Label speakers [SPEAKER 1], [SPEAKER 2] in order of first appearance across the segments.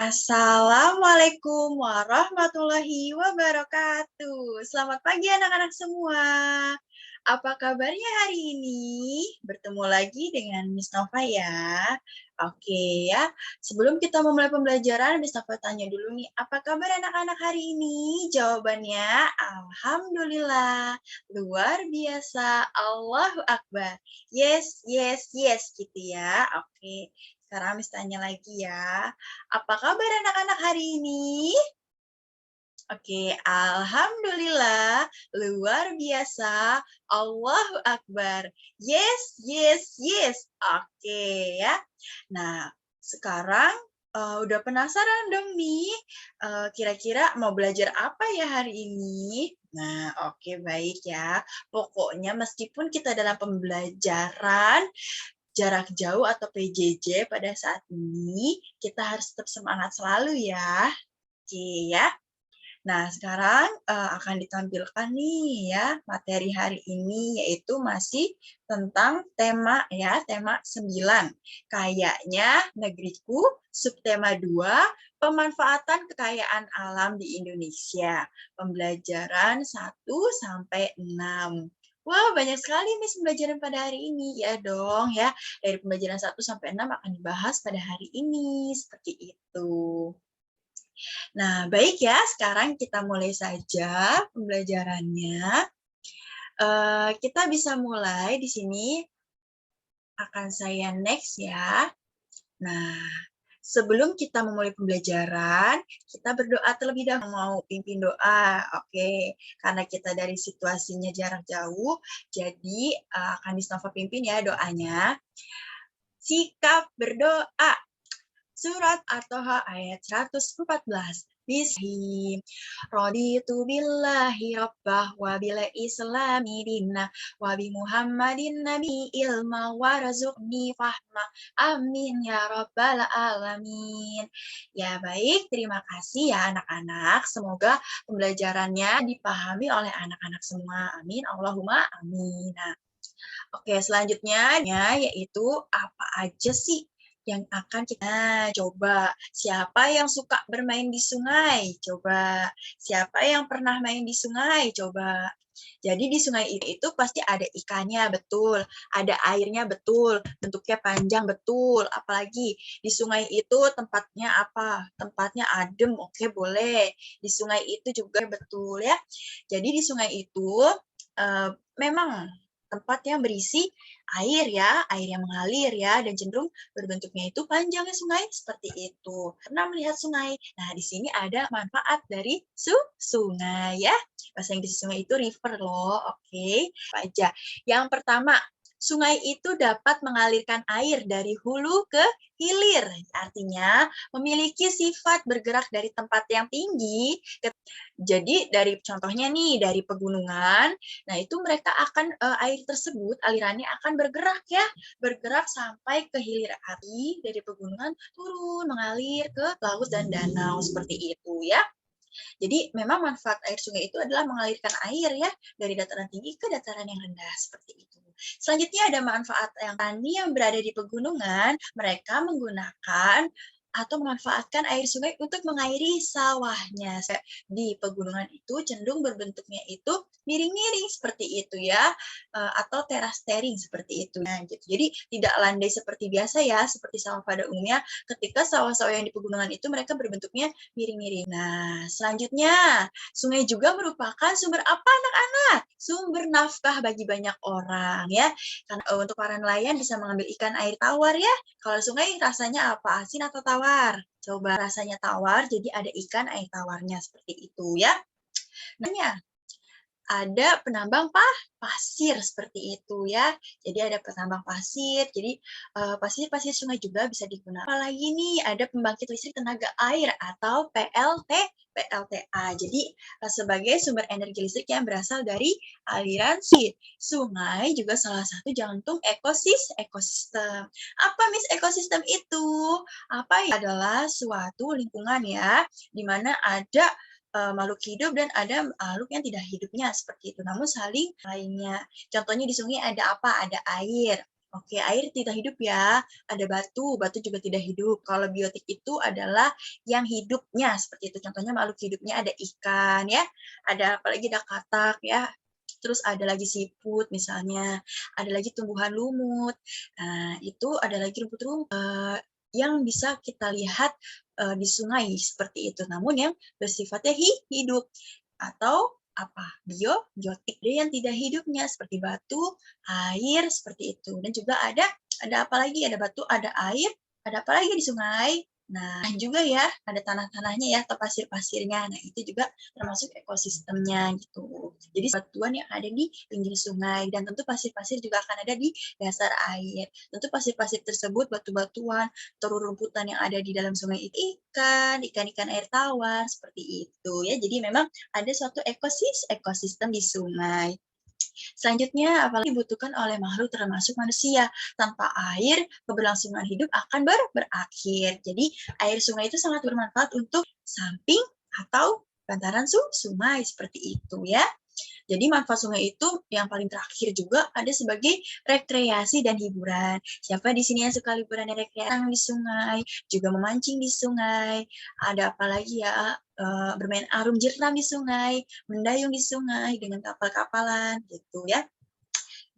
[SPEAKER 1] Assalamualaikum warahmatullahi wabarakatuh. Selamat pagi anak-anak semua. Apa kabarnya hari ini? Bertemu lagi dengan Miss Nova ya. Oke ya, sebelum kita memulai pembelajaran, Miss Nova tanya dulu nih, apa kabar anak-anak hari ini? Jawabannya, Alhamdulillah, luar biasa, Allahu Akbar. Yes, yes, yes gitu ya. Oke, sekarang Miss tanya lagi ya. Apa kabar anak-anak hari ini? Oke, alhamdulillah, luar biasa, Allahu Akbar. Yes, yes, yes. Oke ya. Nah, sekarang udah penasaran dong nih, kira-kira mau belajar apa ya hari ini? Nah, oke baik ya. Pokoknya meskipun kita dalam pembelajaran jarak jauh atau PJJ pada saat ini, kita harus tetap semangat selalu ya. Oke ya. Nah, sekarang akan ditampilkan nih ya materi hari ini, yaitu masih tentang tema ya, tema 9. Kayaknya negeriku, subtema 2, pemanfaatan kekayaan alam di Indonesia. Pembelajaran 1 sampai 6. Wah, banyak sekali Miss pembelajaran pada hari ini. Ya dong ya, dari pembelajaran 1 sampai 6 akan dibahas pada hari ini, seperti itu. Nah, baik ya, sekarang kita mulai saja pembelajarannya. Kita bisa mulai di sini, akan saya next ya. Nah, sebelum kita memulai pembelajaran, kita berdoa terlebih dahulu. Mau pimpin doa, oke. Karena kita dari situasinya jarak jauh, jadi akan Nova pimpin ya doanya. Sikap berdoa. Surat At-Toha ayat 114. Bismillahirrahmanirrahim. Raditu billahi rabbah wa bil islami dinna wa bi Muhammadin nabi ilma warzuqni fahma. Amin ya rabbal alamin. Ya baik, terima kasih ya anak-anak. Semoga pembelajarannya dipahami oleh anak-anak semua. Amin. Allahumma amin. Nah, oke, selanjutnya yaitu apa aja sih yang akan kita coba. Siapa yang suka bermain di sungai? Coba. Siapa yang pernah main di sungai? Coba. Jadi di sungai itu pasti ada ikannya, betul. Ada airnya, betul. Bentuknya panjang, betul. Apalagi di sungai itu tempatnya apa? Tempatnya adem, oke boleh. Di sungai itu juga betul ya. Jadi di sungai itu memang tempat yang berisi air ya, air yang mengalir ya, dan cenderung berbentuknya itu panjangnya sungai seperti itu. Pernah melihat sungai? Nah, di sini ada manfaat dari sungai ya. Bahasa Inggris sungai itu river loh, oke. Apa aja? Yang pertama, sungai itu dapat mengalirkan air dari hulu ke hilir. Artinya, memiliki sifat bergerak dari tempat yang tinggi. Jadi dari contohnya nih, dari pegunungan, nah itu mereka akan air tersebut alirannya akan bergerak ya, bergerak sampai ke hilir api dari pegunungan turun mengalir ke laut dan danau seperti itu ya. Jadi memang manfaat air sungai itu adalah mengalirkan air ya dari dataran tinggi ke dataran yang rendah seperti itu. Selanjutnya ada manfaat yang tani yang berada di pegunungan, mereka menggunakan atau memanfaatkan air sungai untuk mengairi sawahnya. Di pegunungan itu cenderung berbentuknya itu miring-miring seperti itu ya, atau terastering seperti itu. Nah, gitu. Jadi tidak landai seperti biasa ya, seperti sawah pada umumnya. Ketika sawah-sawah yang di pegunungan itu mereka berbentuknya miring-miring. Nah, selanjutnya, sungai juga merupakan sumber apa anak-anak? Sumber nafkah bagi banyak orang ya. Karena untuk para nelayan bisa mengambil ikan air tawar ya. Kalau sungai rasanya apa? Asin atau tawar? Coba rasanya tawar, jadi ada ikan air tawarnya seperti itu ya. Nanya, ada penambang pasir seperti itu ya. Jadi ada penambang pasir. Jadi pasir-pasir sungai juga bisa digunakan. Apalagi nih ada pembangkit listrik tenaga air atau PLTA. Jadi sebagai sumber energi listrik yang berasal dari aliran sungai. Sungai juga salah satu jantung ekosistem. Apa Miss ekosistem itu? Apa ya? Adalah suatu lingkungan ya, di mana ada makhluk hidup dan ada makhluk yang tidak hidupnya seperti itu, namun saling lainnya. Contohnya di sungai ada apa? Ada air. Oke, air tidak hidup ya. Ada batu, batu juga tidak hidup. Kalau biotik itu adalah yang hidupnya, seperti itu. Contohnya makhluk hidupnya ada ikan ya, ada apalagi ada katak ya. Terus ada lagi siput misalnya, ada lagi tumbuhan lumut. Nah, itu ada lagi rumput-rumput yang bisa kita lihat di sungai seperti itu. Namun yang bersifatnya hidup atau apa? Biotik yang tidak hidupnya seperti batu, air seperti itu. Dan juga ada apa lagi? Ada batu, ada air, ada apa lagi di sungai? Nah, juga ya, ada tanah-tanahnya ya atau pasir-pasirnya. Nah, itu juga termasuk ekosistemnya gitu. Jadi batuan yang ada di pinggir sungai dan tentu pasir-pasir juga akan ada di dasar air. Tentu pasir-pasir tersebut, batu-batuan, terumputan yang ada di dalam sungai itu ikan-ikan air tawar seperti itu ya. Jadi memang ada suatu ekosistem di sungai. Selanjutnya, apalagi dibutuhkan oleh makhluk termasuk manusia. Tanpa air, keberlangsungan hidup akan berakhir. Jadi, air sungai itu sangat bermanfaat untuk samping atau bantaran sungai seperti itu ya. Jadi manfaat sungai itu yang paling terakhir juga ada sebagai rekreasi dan hiburan. Siapa di sini yang suka liburan dan rekreasi di sungai, juga memancing di sungai, ada apa lagi ya, bermain arum jeram di sungai, mendayung di sungai dengan kapal-kapalan gitu ya.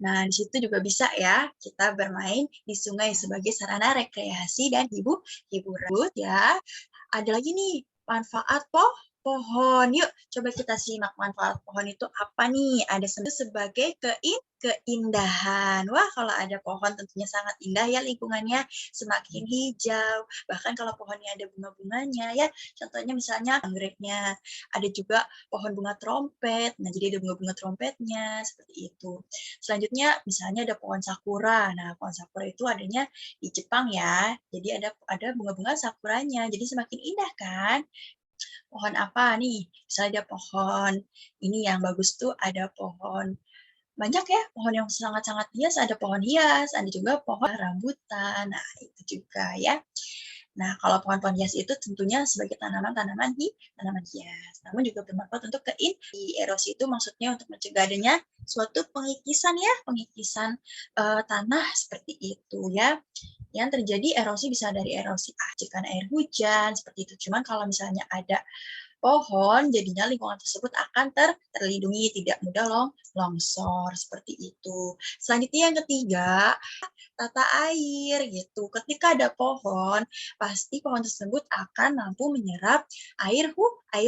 [SPEAKER 1] Nah, di situ juga bisa ya kita bermain di sungai sebagai sarana rekreasi dan hiburan ya. Ada lagi nih manfaat pohon. Yuk, coba kita simak manfaat pohon itu apa nih? Ada sebagai keindahan. Wah, kalau ada pohon tentunya sangat indah ya lingkungannya, semakin hijau. Bahkan kalau pohonnya ada bunga-bunganya ya, contohnya misalnya anggreknya. Ada juga pohon bunga trompet. Nah, jadi ada bunga-bunga trompetnya seperti itu. Selanjutnya misalnya ada pohon sakura. Nah, pohon sakura itu adanya di Jepang ya. Jadi ada bunga-bunga sakuranya. Jadi semakin indah kan? Pohon apa nih? Misalnya ada pohon ini yang bagus tuh ada pohon banyak ya pohon yang sangat-sangat hias, ada pohon hias, ada juga pohon rambutan. Nah, itu juga ya. Nah, kalau pohon-pohon hias itu tentunya sebagai tanaman hias. Namun juga bermanfaat untuk erosi itu maksudnya untuk mencegah adanya suatu pengikisan tanah seperti itu ya. Yang terjadi erosi bisa dari erosi karena air hujan seperti itu. Cuman kalau misalnya ada pohon, jadinya lingkungan tersebut akan terlindungi, tidak mudah longsor seperti itu. Selanjutnya yang ketiga, tata air gitu. Ketika ada pohon, pasti pohon tersebut akan mampu menyerap air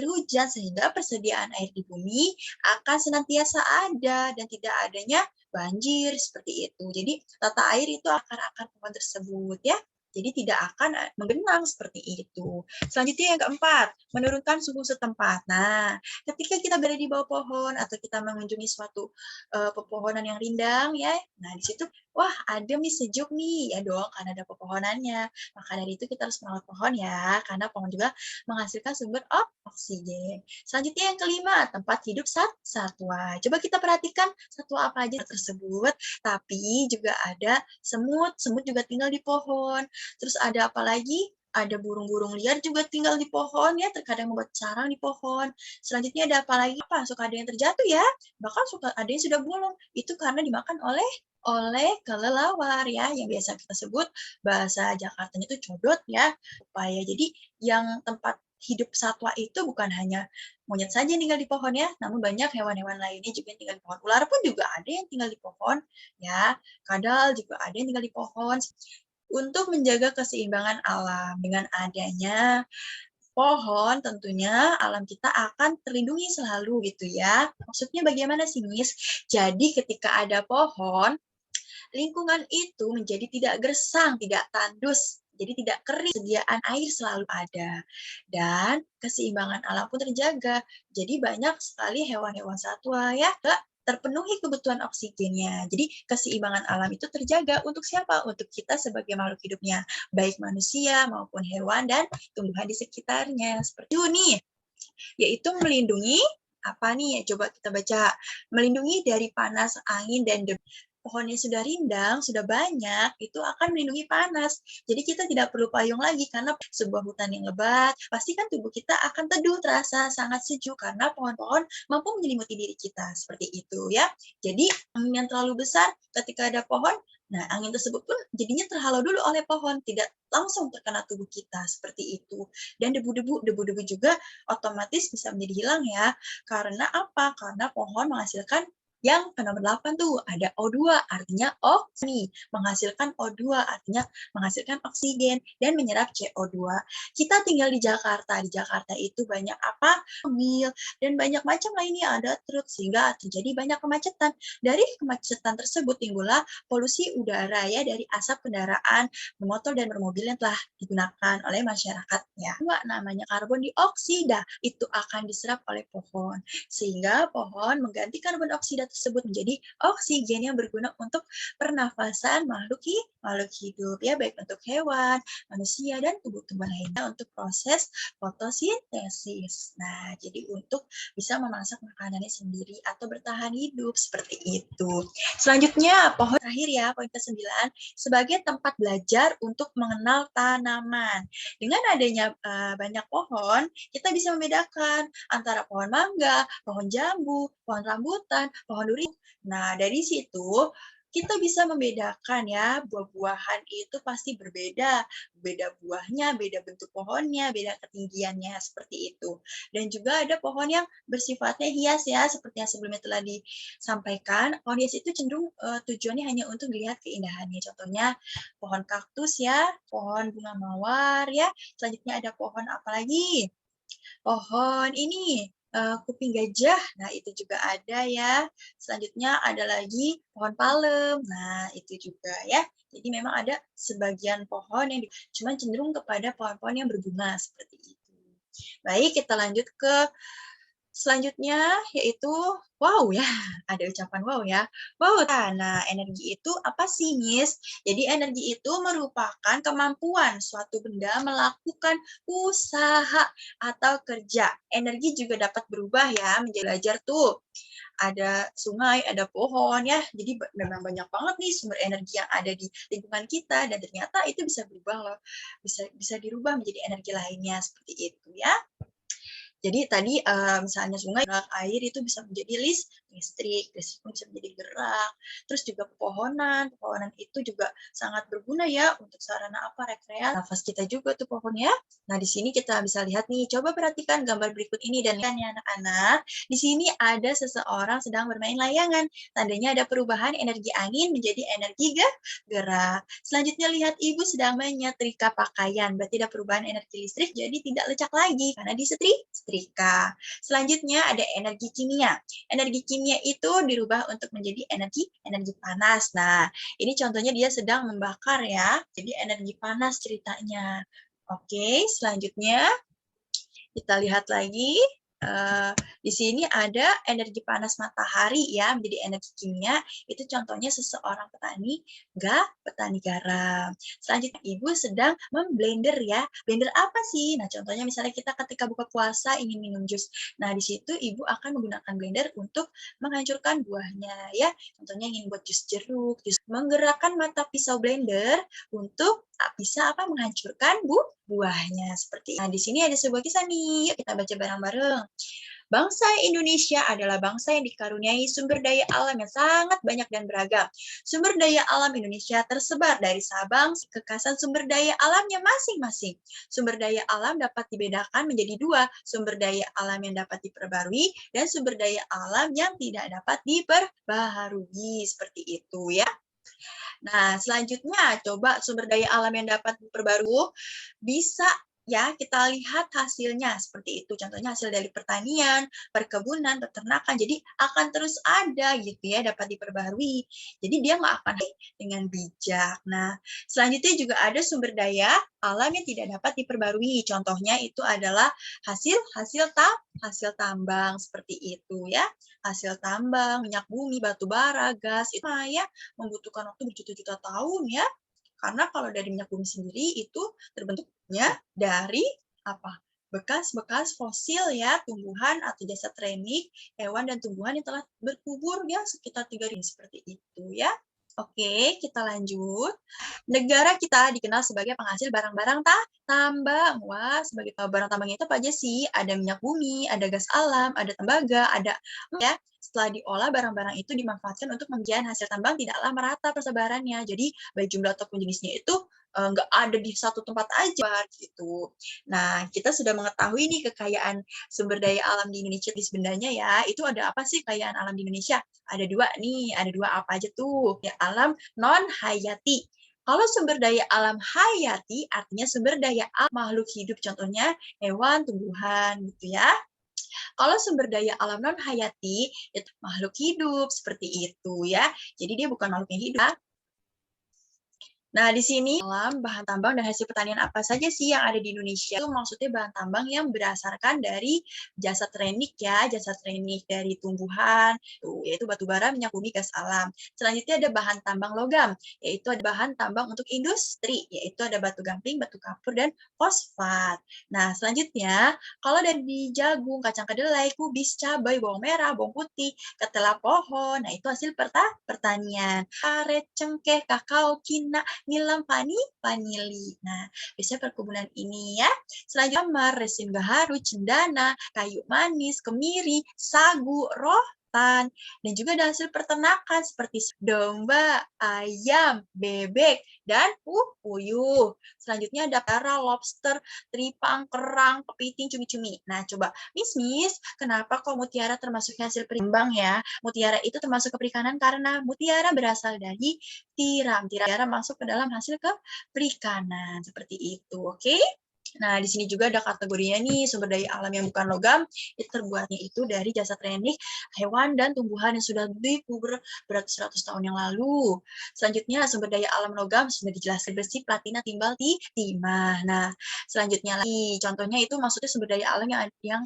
[SPEAKER 1] hujan sehingga persediaan air di bumi akan senantiasa ada dan tidak adanya banjir seperti itu. Jadi tata air itu akar-akar pohon tersebut ya. Jadi tidak akan menggenang seperti itu. Selanjutnya yang keempat, menurunkan suhu setempat. Nah, ketika kita berada di bawah pohon atau kita mengunjungi suatu pepohonan yang rindang ya, nah di situ wah adem nih, sejuk nih, ya dong karena ada pepohonannya. Maka dari itu kita harus merawat pohon ya, karena pohon juga menghasilkan sumber oksigen. Selanjutnya yang kelima, tempat hidup satwa. Coba kita perhatikan satwa apa aja tersebut, tapi juga ada semut juga tinggal di pohon. Terus ada apa lagi? Ada burung-burung liar juga tinggal di pohon ya, terkadang membuat sarang di pohon. Selanjutnya ada apa lagi? Suka ada yang terjatuh ya, bahkan suka ada yang sudah bolong. Itu karena dimakan oleh kelelawar ya, yang biasa kita sebut bahasa Jakartanya itu codot ya, upaya. Jadi yang tempat hidup satwa itu bukan hanya monyet saja yang tinggal di pohon ya, namun banyak hewan-hewan lainnya juga yang tinggal di pohon. Ular pun juga ada yang tinggal di pohon ya, kadal juga ada yang tinggal di pohon. Untuk menjaga keseimbangan alam dengan adanya pohon, tentunya alam kita akan terlindungi selalu gitu ya. Maksudnya bagaimana sih, Miss? Jadi ketika ada pohon, lingkungan itu menjadi tidak gersang, tidak tandus, jadi tidak kering, sediaan air selalu ada. Dan keseimbangan alam pun terjaga. Jadi banyak sekali hewan-hewan satwa ya, terpenuhi kebutuhan oksigennya. Jadi keseimbangan alam itu terjaga untuk siapa? Untuk kita sebagai makhluk hidupnya, baik manusia maupun hewan dan tumbuhan di sekitarnya. Seperti itu nih, yaitu melindungi apa nih? Coba kita baca. Melindungi dari panas, angin, dan debu. Pohonnya sudah rindang, sudah banyak, itu akan melindungi panas. Jadi kita tidak perlu payung lagi karena sebuah hutan yang lebat, pasti kan tubuh kita akan teduh, terasa sangat sejuk karena pohon-pohon mampu menyelimuti diri kita seperti itu ya. Jadi angin yang terlalu besar ketika ada pohon Nah, angin tersebut pun jadinya terhalau dulu oleh pohon, tidak langsung terkena tubuh kita, seperti itu. Dan debu-debu juga otomatis bisa menjadi hilang ya. Karena apa? Karena pohon menghasilkan yang ke nomor 8 tuh, ada O2, artinya oksi, menghasilkan O2, artinya menghasilkan oksigen, dan menyerap CO2. Kita tinggal di Jakarta itu banyak apa? Mobil, dan banyak macam lainnya, ada truk, sehingga terjadi banyak kemacetan. Dari kemacetan tersebut timbullah polusi udara ya dari asap kendaraan bermotor dan bermobil yang telah digunakan oleh masyarakatnya. Dua, namanya karbon dioksida, itu akan diserap oleh pohon. Sehingga pohon mengganti karbon dioksida tersebut menjadi oksigen yang berguna untuk pernafasan makhluk hidup ya, baik untuk hewan, manusia, dan tumbuh-tumbuhan lainnya untuk proses fotosintesis. Nah, jadi untuk bisa memasak makanannya sendiri atau bertahan hidup seperti itu. Selanjutnya, pohon terakhir ya, poin ke-9, sebagai tempat belajar untuk mengenal tanaman. Dengan adanya banyak pohon, kita bisa membedakan antara pohon mangga, pohon jambu, pohon rambutan, pohon duri. Nah, dari situ kita bisa membedakan ya, buah-buahan itu pasti berbeda. Beda buahnya, beda bentuk pohonnya, beda ketinggiannya, seperti itu. Dan juga ada pohon yang bersifatnya hias ya, seperti yang sebelumnya telah disampaikan. Pohon hias itu cenderung tujuannya hanya untuk dilihat keindahannya. Contohnya pohon kaktus ya, pohon bunga mawar ya. Selanjutnya ada pohon apa lagi? Pohon ini, kuping gajah, nah itu juga ada ya. Selanjutnya ada lagi pohon palem, nah itu juga ya. Jadi memang ada sebagian pohon yang cuma cenderung kepada pohon-pohon yang berbunga seperti itu. Baik, kita lanjut ke selanjutnya yaitu wow ya, ada ucapan wow ya. Wow, nah energi itu apa sih, Miss? Jadi energi itu merupakan kemampuan suatu benda melakukan usaha atau kerja. Energi juga dapat berubah ya, menjadi belajar tuh. Ada sungai, ada pohon ya. Jadi memang banyak banget nih sumber energi yang ada di lingkungan kita dan ternyata itu bisa berubah loh. Bisa dirubah menjadi energi lainnya seperti itu ya. Jadi tadi misalnya sungai gerak air itu bisa menjadi listrik pun bisa menjadi gerak. Terus juga pepohonan itu juga sangat berguna ya untuk sarana apa rekreasi nafas kita juga tuh pohon ya. Nah di sini kita bisa lihat nih, coba perhatikan gambar berikut ini dan lihat ya anak-anak. Di sini ada seseorang sedang bermain layangan. Tandanya ada perubahan energi angin menjadi energi gerak. Selanjutnya lihat ibu sedang menyetrika pakaian, berarti ada perubahan energi listrik jadi tidak lecak lagi karena disetrika. Selanjutnya ada energi kimia. Energi kimia itu dirubah untuk menjadi energi panas. Nah, ini contohnya dia sedang membakar ya. Jadi energi panas ceritanya. Oke, selanjutnya kita lihat lagi. Di sini ada energi panas matahari ya, menjadi energi kimia. Itu contohnya seseorang petani garam. Selanjutnya ibu sedang memblender ya. Blender apa sih? Nah, contohnya misalnya kita ketika buka puasa ingin minum jus. Nah, di situ ibu akan menggunakan blender untuk menghancurkan buahnya ya. Contohnya ingin buat jus jeruk, menggerakkan mata pisau blender untuk bisa menghancurkan buahnya seperti itu. Nah, di sini ada sebuah kisah nih. Yuk kita baca bareng-bareng. Bangsa Indonesia adalah bangsa yang dikaruniai sumber daya alam yang sangat banyak dan beragam. Sumber daya alam Indonesia tersebar dari Sabang, kekasan sumber daya alamnya masing-masing. Sumber daya alam dapat dibedakan menjadi dua, sumber daya alam yang dapat diperbarui dan sumber daya alam yang tidak dapat diperbaharui. Seperti itu ya. Nah, selanjutnya coba sumber daya alam yang dapat diperbarui bisa ya kita lihat hasilnya seperti itu. Contohnya hasil dari pertanian, perkebunan, peternakan. Jadi akan terus ada gitu ya, dapat diperbarui. Jadi dia nggak akan dengan bijak. Nah, selanjutnya juga ada sumber daya alam yang tidak dapat diperbarui. Contohnya itu adalah hasil tambang seperti itu ya. Hasil tambang, minyak bumi, batu bara, gas itu ya membutuhkan waktu berjuta-juta tahun ya. Karena kalau dari minyak bumi sendiri itu terbentuknya dari apa? Bekas-bekas fosil ya, tumbuhan atau jasad remik, hewan dan tumbuhan yang telah berkubur ya sekitar 3.000 seperti itu ya. Oke, kita lanjut. Negara kita dikenal sebagai penghasil barang-barang tambang. Wah, sebagai barang tambangnya itu apa aja sih? Ada minyak bumi, ada gas alam, ada tembaga, ada ya. Setelah diolah, barang-barang itu dimanfaatkan untuk menjadikan hasil tambang tidaklah merata persebarannya. Jadi, baik jumlah ataupun jenisnya itu nggak ada di satu tempat aja gitu. Nah, kita sudah mengetahui nih kekayaan sumber daya alam di Indonesia di sebenarnya ya. Itu ada apa sih kekayaan alam di Indonesia? Ada dua nih, ada dua apa aja tuh? Ya, alam non-hayati. Kalau sumber daya alam hayati artinya sumber daya alam makhluk hidup, contohnya hewan, tumbuhan gitu ya. Kalau sumber daya alam non hayati itu makhluk hidup seperti itu ya. Jadi dia bukan makhluk yang hidup. Nah, di sini alam, bahan tambang dan hasil pertanian apa saja sih yang ada di Indonesia? Itu maksudnya bahan tambang yang berdasarkan dari jasa trenik ya, jasa trenik dari tumbuhan, yaitu batu bara, minyak bumi, gas alam. Selanjutnya ada bahan tambang logam, yaitu ada bahan tambang untuk industri, yaitu ada batu gamping, batu kapur, dan fosfat. Nah, selanjutnya, kalau dari jagung, kacang kedelai, kubis, cabai, bawang merah, bawang putih, ketela pohon, nah itu hasil pertanian. Karet, cengkeh, kakao, kina, nilam, vanili. Nah, biasanya perkebunan ini ya. Selanjutnya kamar, resin gaharu, cendana, kayu manis, kemiri, sagu, rotan, dan juga ada hasil peternakan seperti domba, ayam, bebek, dan puyuh. Selanjutnya ada para lobster, teripang, kerang, kepiting, cumi-cumi. Nah, coba Miss, kenapa kok mutiara termasuk hasil perimbang ya? Mutiara itu termasuk ke perikanan karena mutiara berasal dari tiram. Tiram masuk ke dalam hasil perikanan. Seperti itu, oke? Nah, di sini juga ada kategorinya nih, sumber daya alam yang bukan logam, itu terbuatnya itu dari jasa trenik hewan dan tumbuhan yang sudah dikubur beratus-ratus tahun yang lalu. Selanjutnya, sumber daya alam logam sudah dijelaskan besi, platina, timbal, timah. Nah, selanjutnya lagi, contohnya itu maksudnya sumber daya alam yang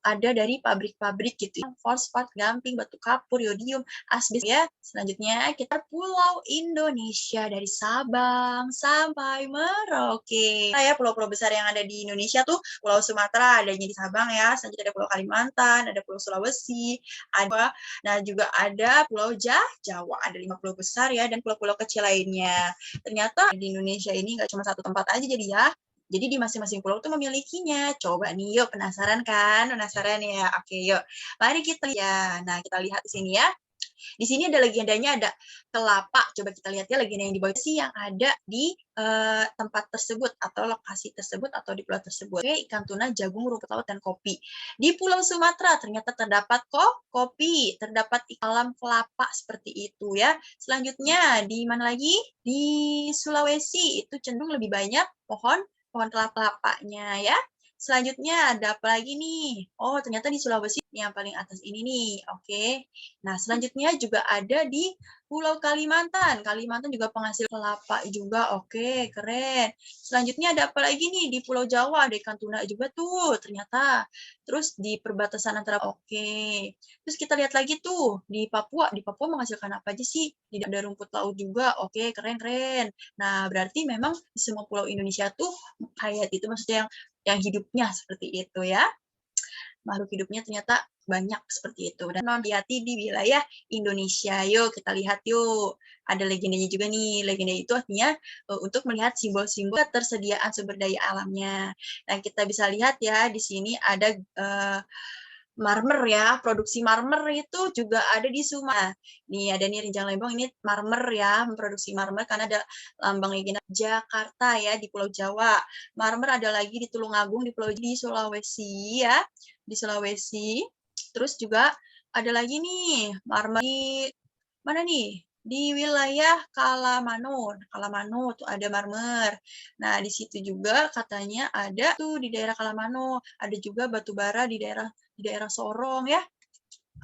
[SPEAKER 1] ada dari pabrik-pabrik gitu, fosfat, gamping, batu kapur, yodium, asbes ya. Selanjutnya kita Pulau Indonesia dari Sabang sampai Merauke. Nah ya, pulau-pulau besar yang ada di Indonesia tuh Pulau Sumatera adanya di Sabang ya. Selanjutnya ada Pulau Kalimantan, ada Pulau Sulawesi, ada nah juga ada Pulau Jawa, ada 5 pulau besar ya dan pulau-pulau kecil lainnya. Ternyata di Indonesia ini nggak cuma satu tempat aja jadi ya. Jadi di masing-masing pulau tuh memilikinya. Coba nih, yuk penasaran kan? Penasaran ya? Oke, yuk. Mari kita ya. Nah, kita lihat di sini ya. Di sini ada legendanya, ada kelapa. Coba kita lihat ya legenda yang di bawah sih yang ada di tempat tersebut atau lokasi tersebut atau di pulau tersebut. Oke, ikan tuna, jagung, rumput laut, dan kopi. Di Pulau Sumatera ternyata terdapat kopi, terdapat alam kelapa seperti itu ya. Selanjutnya di mana lagi? Di Sulawesi itu cenderung lebih banyak pohon kelapanya ya. Selanjutnya ada apa lagi nih? Oh, ternyata di Sulawesi yang paling atas ini nih. Oke. Nah, selanjutnya juga ada di Pulau Kalimantan. Kalimantan juga penghasil kelapa juga. Oke, keren. Selanjutnya ada apa lagi nih? Di Pulau Jawa ada ikan tuna juga tuh ternyata. Terus di perbatasan antara oke. Terus kita lihat lagi tuh di Papua. Di Papua menghasilkan apa aja sih? Tidak ada rumput laut juga. Oke, keren-keren. Nah, berarti memang di semua pulau Indonesia tuh hayat itu maksudnya yang hidupnya seperti itu ya. Makhluk hidupnya ternyata banyak seperti itu. Dan non-hayati di wilayah Indonesia. Yuk kita lihat yuk. Ada legendanya juga nih. Legenda itu artinya untuk melihat simbol-simbol ketersediaan sumber daya alamnya. Nah, kita bisa lihat ya di sini ada marmer ya, produksi marmer itu juga ada di Sumatera. Nih ada nih Rinjang Lembong ini marmer ya, memproduksi marmer karena ada lambang legenda Jakarta ya di Pulau Jawa. Marmer ada lagi di Tulungagung di Pulau di Sulawesi ya, di Sulawesi. Terus juga ada lagi nih marmer di mana nih? Di wilayah Kalamano. Kalamano tuh ada marmer. Nah, di situ juga katanya ada tuh di daerah Kalamano, ada juga batu bara di daerah Sorong ya.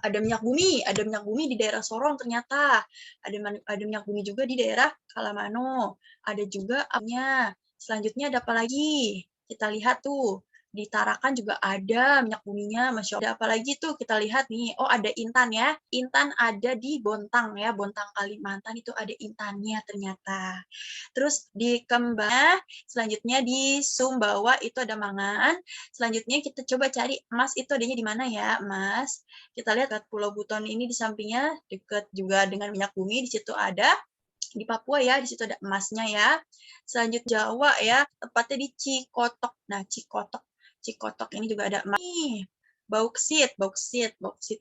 [SPEAKER 1] Ada minyak bumi di daerah Sorong ternyata. Ada minyak bumi juga di daerah Kalamano. Ada juga apanya. Selanjutnya ada apa lagi? Kita lihat tuh di Tarakan juga ada minyak buminya, Masya Allah. Ada apa lagi tuh kita lihat nih, oh ada Intan ya, Intan ada di Bontang ya, Bontang Kalimantan itu ada Intannya ternyata. Terus di Kembang, selanjutnya di Sumbawa itu ada mangan, selanjutnya kita coba cari emas itu adanya di mana ya, emas. Kita lihat Pulau Buton ini di sampingnya, dekat juga dengan minyak bumi, di situ ada di Papua ya, di situ ada emasnya ya. Selanjutnya Jawa ya, tepatnya di Cikotok. Nah, Cikotok ini juga ada emas. Nih, bauksit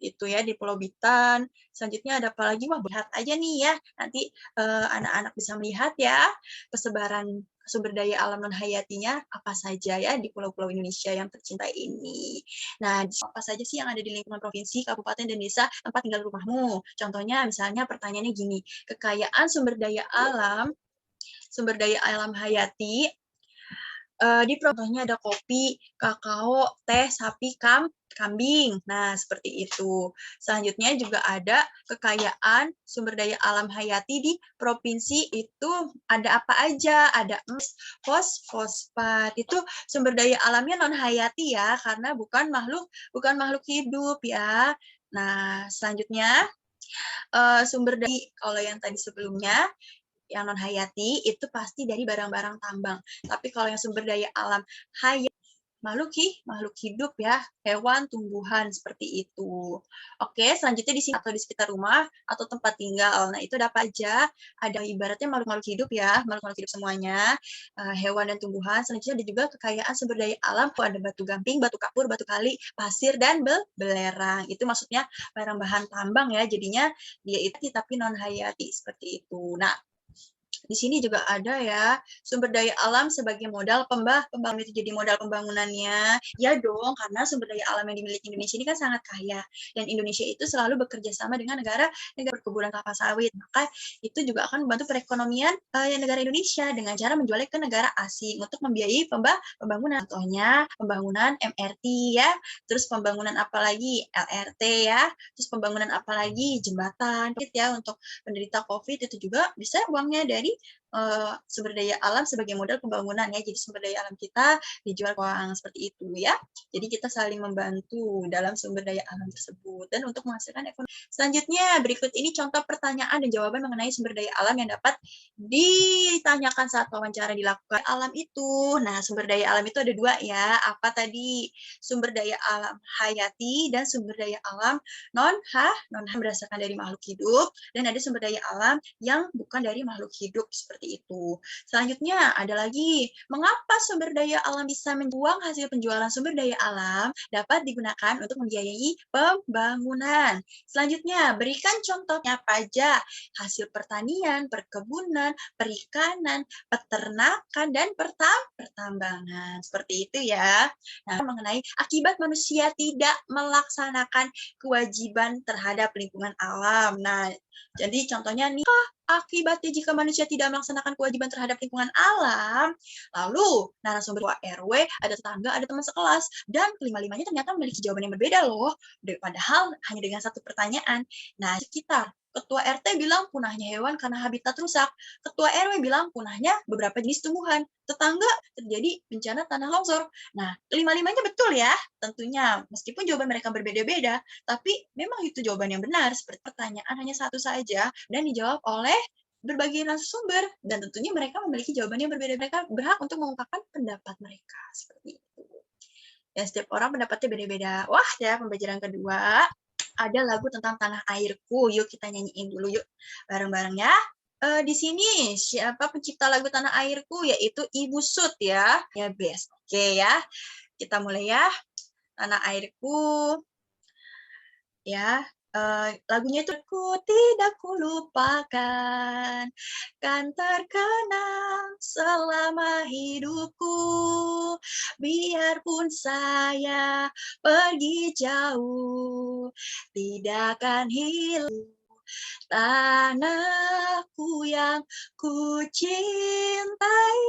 [SPEAKER 1] itu ya di Pulau Bintan. Selanjutnya ada apa lagi? Wah, lihat aja nih ya. Nanti anak-anak bisa melihat ya persebaran sumber daya alam non hayatinya apa saja ya di pulau-pulau Indonesia yang tercinta ini. Nah, apa saja sih yang ada di lingkungan provinsi, kabupaten, dan desa tempat tinggal rumahmu? Contohnya, misalnya pertanyaannya gini, kekayaan sumber daya alam hayati di contohnya ada kopi, kakao, teh, sapi, kambing. Nah, seperti itu. Selanjutnya juga ada kekayaan sumber daya alam hayati di provinsi itu ada apa aja? Ada emas, fosfat. Itu sumber daya alamnya non hayati ya, karena bukan makhluk hidup ya. Nah, selanjutnya sumber daya kalau yang tadi sebelumnya yang non hayati itu pasti dari barang-barang tambang. Tapi kalau yang sumber daya alam hayati makhluk hidup ya, hewan, tumbuhan seperti itu. Oke, selanjutnya di sini atau di sekitar rumah atau tempat tinggal. Nah, itu ada apa aja? Ada ibaratnya makhluk-makhluk hidup ya, makhluk-makhluk hidup semuanya, hewan dan tumbuhan. Selanjutnya ada juga kekayaan sumber daya alam, ada batu gamping, batu kapur, batu kali, pasir dan belerang. Itu maksudnya barang bahan tambang ya, jadinya dia itu tapi non hayati seperti itu. Nah, di sini juga ada ya sumber daya alam sebagai modal pembangunan itu jadi modal pembangunannya. Ya dong, karena sumber daya alam yang dimiliki Indonesia ini kan sangat kaya dan Indonesia itu selalu bekerja sama dengan negara perkebunan kelapa sawit. Maka itu juga akan membantu perekonomian negara Indonesia dengan cara menjualnya ke negara asing untuk membiayai pembangunan. Contohnya pembangunan MRT ya, terus pembangunan apalagi LRT ya, terus pembangunan apalagi jembatan ya untuk penderita COVID itu juga bisa uangnya dari sumber daya alam sebagai modal pembangunan ya. Jadi sumber daya alam kita dijual uang seperti itu ya. Jadi kita saling membantu dalam sumber daya alam tersebut dan untuk menghasilkan ekonomi. Selanjutnya berikut ini contoh pertanyaan dan jawaban mengenai sumber daya alam yang dapat ditanyakan saat wawancara dilakukan. Alam itu, nah sumber daya alam itu ada dua ya. Apa tadi? Sumber daya alam hayati dan sumber daya alam non berdasarkan dari makhluk hidup, dan ada sumber daya alam yang bukan dari makhluk hidup seperti itu. Selanjutnya ada lagi, mengapa sumber daya alam bisa menjual hasil penjualan sumber daya alam dapat digunakan untuk membiayai pembangunan. Selanjutnya, berikan contohnya apa aja? Hasil pertanian, perkebunan, perikanan, peternakan, dan pertambangan. Seperti itu ya. Nah, mengenai akibat manusia tidak melaksanakan kewajiban terhadap lingkungan alam. Nah, jadi contohnya nih, akibatnya jika manusia tidak melaksanakan kewajiban terhadap lingkungan alam, lalu narasumber RW, ada tetangga, ada teman sekelas, dan kelima-limanya ternyata memiliki jawaban yang berbeda loh, padahal hanya dengan satu pertanyaan. Nah, sekitar Ketua RT bilang punahnya hewan karena habitat rusak. Ketua RW bilang punahnya beberapa jenis tumbuhan. Tetangga terjadi bencana tanah longsor. Nah, kelima-limanya betul ya, tentunya. Meskipun jawaban mereka berbeda-beda, tapi memang itu jawaban yang benar. Seperti pertanyaan hanya satu saja dan dijawab oleh berbagai narasumber. Dan tentunya mereka memiliki jawaban yang berbeda. Mereka berhak untuk mengungkapkan pendapat mereka. Seperti itu. Dan setiap orang pendapatnya beda-beda. Wah, ya pembelajaran kedua. Ada lagu tentang tanah airku. Yuk kita nyanyiin dulu yuk bareng-bareng ya. Di sini siapa pencipta lagu Tanah Airku? Yaitu Ibu Sud ya. Ya best. Oke ya. Kita mulai ya. Tanah Airku. Ya. Lagunya itu ku tidak kulupakan, kan terkenang selama hidupku, biarpun saya pergi jauh, tidak akan hilang tanahku yang ku cintai,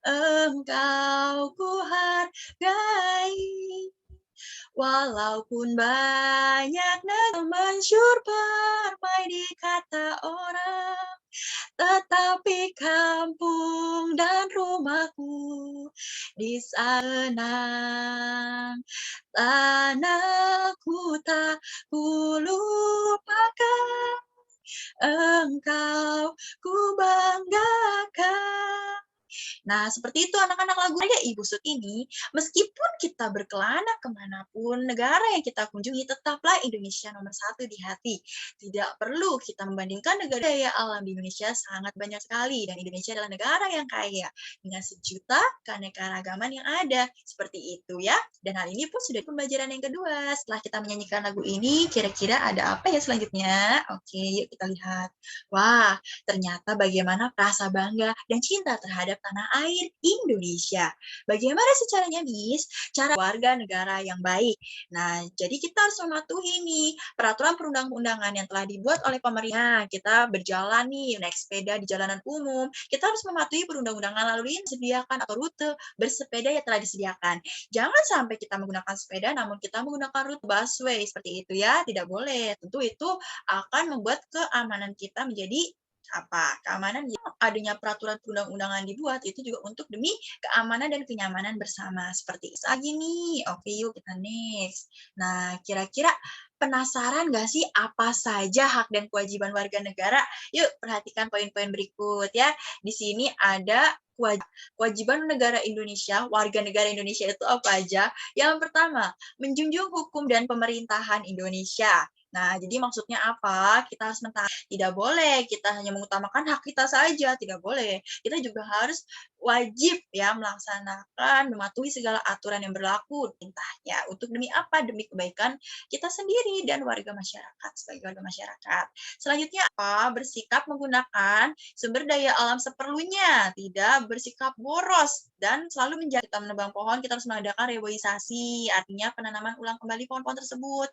[SPEAKER 1] engkau ku hargai. Walaupun banyak negeri mansyur permai di kata orang, tetapi kampung dan rumahku di sana. Tanahku tak kulupakan, engkau ku banggakan. Nah, seperti itu anak-anak lagu Raya Ibu Sut ini, meskipun kita berkelana kemanapun negara yang kita kunjungi, tetaplah Indonesia nomor satu di hati. Tidak perlu kita membandingkan negara daya alam di Indonesia sangat banyak sekali, dan Indonesia adalah negara yang kaya dengan sejuta keanekaragaman yang ada. Seperti itu ya. Dan hal ini pun sudah pembelajaran yang kedua. Setelah kita menyanyikan lagu ini, kira-kira ada apa ya selanjutnya? Oke, yuk kita lihat. Wah, ternyata bagaimana rasa bangga dan cinta terhadap tanah air Indonesia. Bagaimana sih caranya, Miss? Cara warga negara yang baik. Nah, jadi kita harus mematuhi nih peraturan perundang-undangan yang telah dibuat oleh pemerintah. Kita berjalan nih, naik sepeda di jalanan umum. Kita harus mematuhi perundang-undangan lalu lintas disediakan atau rute bersepeda yang telah disediakan. Jangan sampai kita menggunakan sepeda namun kita menggunakan rute busway seperti itu ya, tidak boleh. Tentu itu akan membuat keamanan kita menjadi keamanan adanya peraturan perundang-undangan dibuat itu juga untuk demi keamanan dan kenyamanan bersama seperti itu lagi nih. Oke, yuk kita next. Nah, kira-kira penasaran nggak sih apa saja hak dan kewajiban warga negara? Yuk perhatikan poin-poin berikut ya. Di sini ada kewajiban negara Indonesia, warga negara Indonesia itu apa aja? Yang pertama, menjunjung hukum dan pemerintahan Indonesia. Nah, jadi maksudnya apa? Kita harus tidak boleh kita hanya mengutamakan hak kita saja, tidak boleh. Kita juga harus wajib ya melaksanakan, mematuhi segala aturan yang berlaku perintahnya. Untuk demi apa? Demi kebaikan kita sendiri dan warga masyarakat sebagai warga masyarakat. Selanjutnya apa? Bersikap menggunakan sumber daya alam seperlunya, tidak bersikap boros dan selalu menjaga kita menebang pohon, kita harus mengadakan reboisasi, artinya penanaman ulang kembali pohon-pohon tersebut.